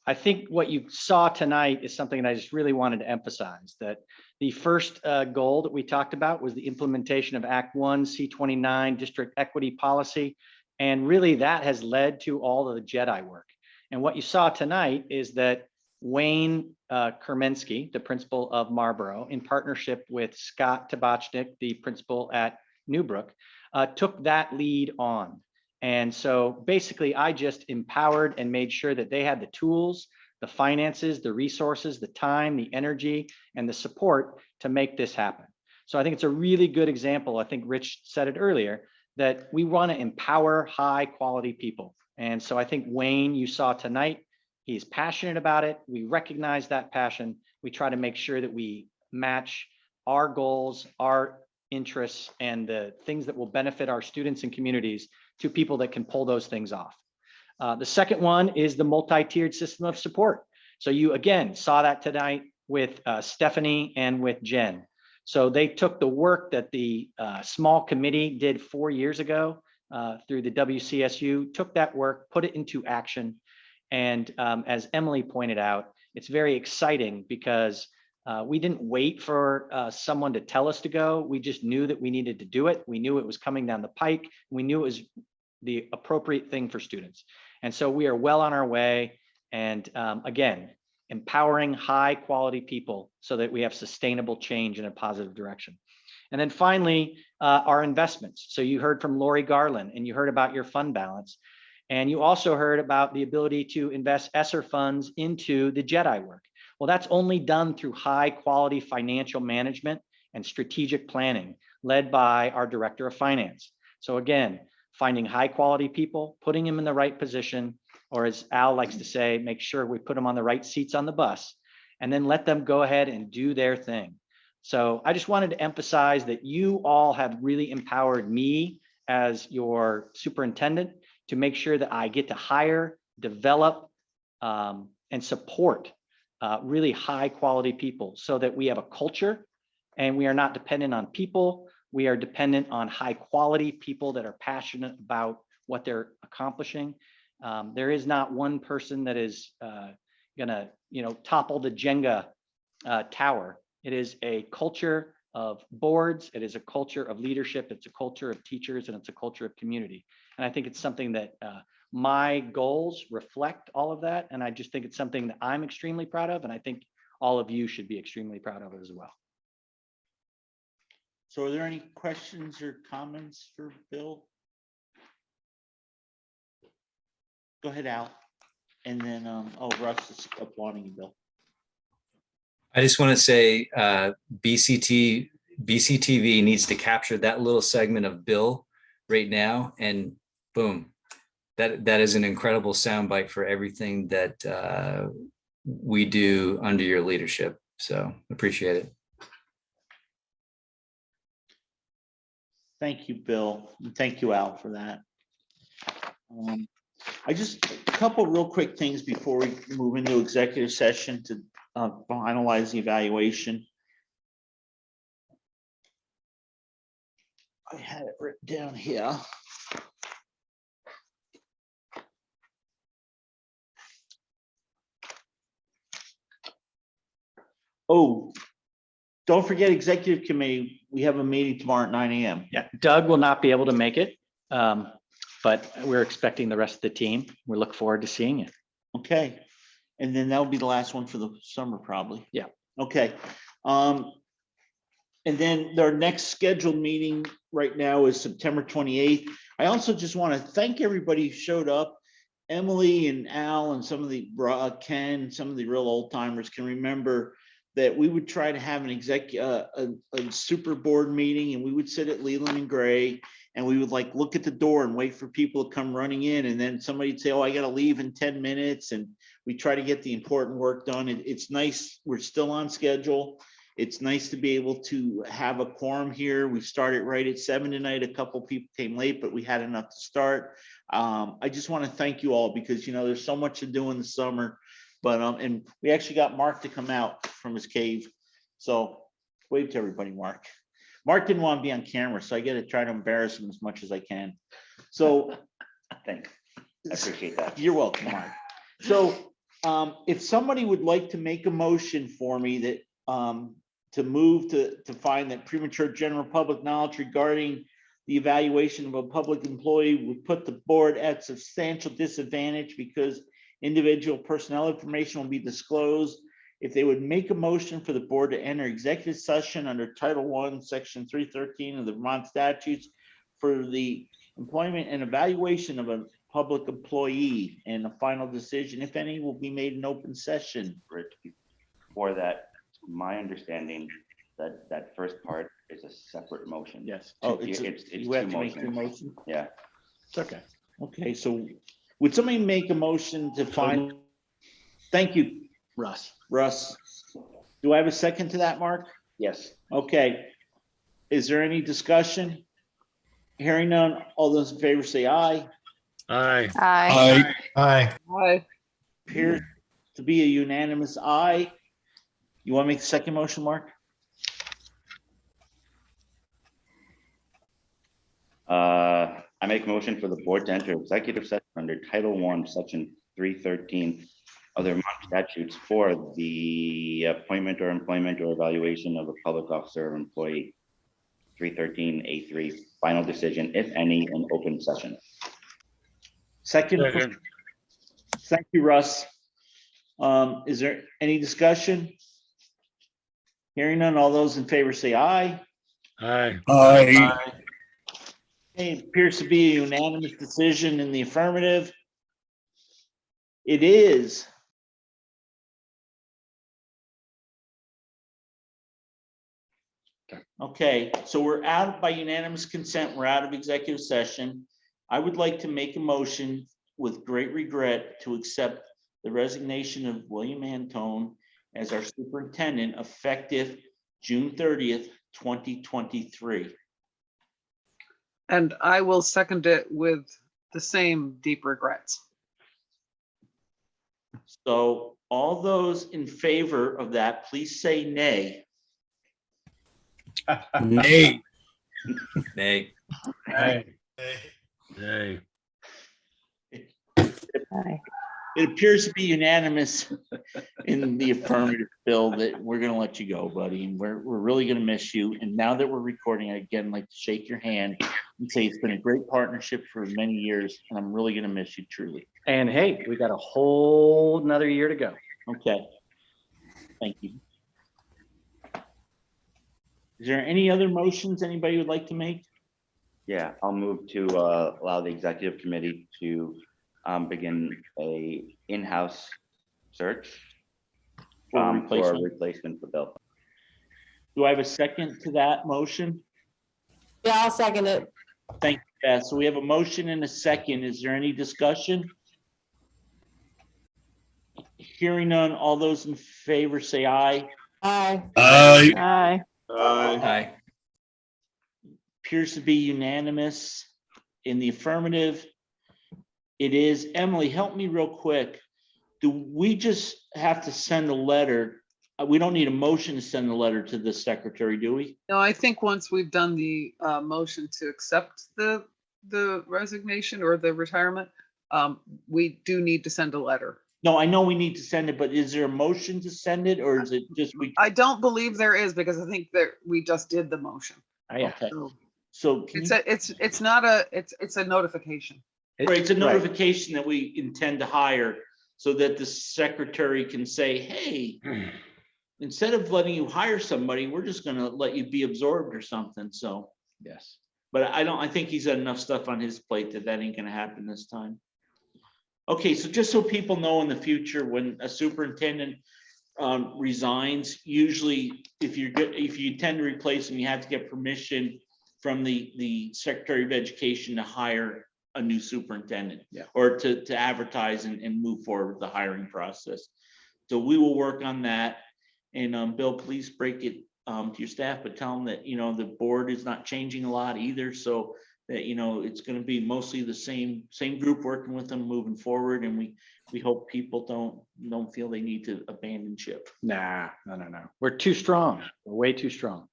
I think what you saw tonight is something that I just really wanted to emphasize, that the first goal that we talked about was the implementation of Act 1, C29 district equity policy. And really that has led to all of the J.E.D.I work. And what you saw tonight is that Wayne Kermensky, the principal of Marlboro, in partnership with Scott Tabachnik, the principal at Newbrook, took that lead on. And so basically I just empowered and made sure that they had the tools, the finances, the resources, the time, the energy, and the support to make this happen. So I think it's a really good example. I think Rich said it earlier, that we want to empower high quality people. And so I think Wayne, you saw tonight, he's passionate about it. We recognize that passion. We try to make sure that we match our goals, our interests, and the things that will benefit our students and communities to people that can pull those things off. The second one is the multi-tiered system of support. So you again saw that tonight with Stephanie and with Jen. So they took the work that the small committee did 4 years ago through the WCSU, took that work, put it into action. And as Emily pointed out, it's very exciting because we didn't wait for someone to tell us to go. We just knew that we needed to do it. We knew it was coming down the pike. We knew it was the appropriate thing for students. And so we are well on our way. And again, empowering high quality people so that we have sustainable change in a positive direction. And then finally, our investments. So you heard from Lori Garland and you heard about your fund balance. And you also heard about the ability to invest ESSER funds into the J.E.D.I work. Well, that's only done through high quality financial management and strategic planning led by our director of finance. So again, finding high quality people, putting them in the right position, or as Al likes to say, make sure we put them on the right seats on the bus, and then let them go ahead and do their thing. So I just wanted to emphasize that you all have really empowered me as your superintendent to make sure that I get to hire, develop, and support really high quality people so that we have a culture and we are not dependent on people. We are dependent on high quality people that are passionate about what they're accomplishing. There is not one person that is gonna, topple the Jenga tower. It is a culture of boards. It is a culture of leadership. It's a culture of teachers, and it's a culture of community. And I think it's something that my goals reflect all of that. And I just think it's something that I'm extremely proud of. And I think all of you should be extremely proud of it as well. So are there any questions or comments for Bill? Go ahead, Al. And then, Russ is applauding you, Bill. I just want to say BCTV needs to capture that little segment of Bill right now, and boom, that is an incredible soundbite for everything that we do under your leadership. So appreciate it. Thank you, Bill. And thank you, Al, for that. I just, a couple real quick things before we move into executive session to finalize the evaluation. I had it written down here. Oh, don't forget executive committee. We have a meeting tomorrow at 9 a.m. Yeah, Doug will not be able to make it, but we're expecting the rest of the team. We look forward to seeing you. Okay. And then that'll be the last one for the summer, probably. Yeah. Okay. And then their next scheduled meeting right now is September 28th. I also just want to thank everybody who showed up. Emily and Al and some of the Ken, some of the real old timers can remember that we would try to have an a super board meeting, and we would sit at Leland and Gray, and we would like look at the door and wait for people to come running in, and then somebody'd say, oh, I got to leave in 10 minutes, and we try to get the important work done. It's nice. We're still on schedule. It's nice to be able to have a quorum here. We started right at 7 tonight. A couple people came late, but we had enough to start. I just want to thank you all because, there's so much to do in the summer. But and we actually got Mark to come out from his cave. So wave to everybody, Mark. Mark didn't want to be on camera, so I got to try to embarrass him as much as I can. So Thanks. I appreciate that. You're welcome, Mark. So if somebody would like to make a motion for me that, to move to find that premature general public knowledge regarding the evaluation of a public employee would put the board at substantial disadvantage because individual personnel information will be disclosed. If they would make a motion for the board to enter executive session under Title I, Section 313 of the Vermont statutes for the employment and evaluation of a public employee, and a final decision, if any, will be made in open session. For that, my understanding that that first part is a separate motion. Yes. Oh, It's you have two to make the motions. motion? Yeah. It's okay. Okay, so would somebody make a motion to find? Thank you, Russ. Russ. Do I have a second to that, Mark? Yes. Okay. Is there any discussion? Hearing none, all those in favor say aye. Aye. Aye. Aye. Aye. Appears to be a unanimous aye. You want to make the second motion, Mark? I make a motion for the board to enter executive session under Title I, Section 313 of the Vermont statutes for the appointment or employment or evaluation of a public officer or employee. 313A3, final decision, if any, in open session. Second. Second. Thank you, Russ. Is there any discussion? Hearing none, all those in favor say aye. Aye. Okay, it appears to be a unanimous decision in the affirmative. It is. Okay, so we're out by unanimous consent. We're out of executive session. I would like to make a motion with great regret to accept the resignation of William Antone as our superintendent effective June 30th, 2023. And I will second it with the same deep regrets. So all those in favor of that, please say nay. Nay. Nay. Nay. Nay. It appears to be unanimous in the affirmative, Bill, that we're gonna let you go, buddy. And we're really gonna miss you. And now that we're recording, I again like to shake your hand and say it's been a great partnership for many years, and I'm really gonna miss you truly. And hey, we got a whole another year to go. Okay. Thank you. Is there any other motions anybody would like to make? Yeah, I'll move to allow the executive committee to begin a in-house search For for a replacement? replacement for Bill. Do I have a second to that motion? Yeah, I'll second it. Thank you, Beth. So we have a motion and a second. Is there any discussion? Hearing none, all those in favor say aye. Aye. Aye. Aye. Aye. Appears to be unanimous in the affirmative. It is. Emily, help me real quick. Do we just have to send a letter? We don't need a motion to send a letter to the secretary, do we? No, I think once we've done the motion to accept the resignation or the retirement, we do need to send a letter. No, I know we need to send it, but is there a motion to send it, or is it just we? I don't believe there is, because I think that we just did the motion. Yeah. Okay. So So can it's you- it's a notification. right, it's a Right. notification that we intend to hire so that the secretary can say, hey, instead of letting you hire somebody, we're just gonna let you be absorbed or something, so. Yes. But I think he's got enough stuff on his plate that ain't gonna happen this time. Okay, so just so people know in the future, when a superintendent resigns, usually if you intend to replace him, you have to get permission from the Secretary of Education to hire a new superintendent. Yeah. Or to advertise and move forward with the hiring process. So we will work on that. And Bill, please break it to your staff, but tell them that, the board is not changing a lot either. So that, it's going to be mostly the same group working with them moving forward. And we hope people don't feel they need to abandon ship. Nah, no. We're too strong. We're way too strong.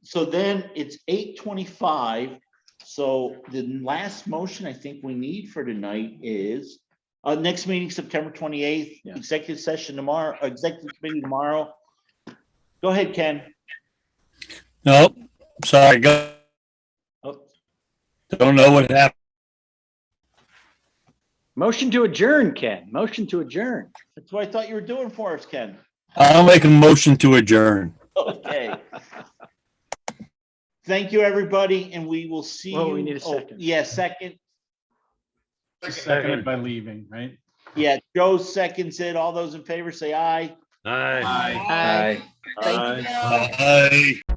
So then it's 8:25. So the last motion I think we need for tonight is Next meeting, September 28th, Yeah. executive session tomorrow, executive committee tomorrow. Go ahead, Ken. Nope, sorry, go. Oh, Don't know what happened. Motion to adjourn, Ken. Motion to adjourn. that's what I thought you were doing for us, Ken. I'll make a motion to adjourn. Okay. Thank you, everybody, and we will see Whoa, you. we need a second. Yeah, second. Seconded by leaving, right? Yeah, Joe seconds it. All those in favor say aye. Aye. Aye. Thank you. Aye.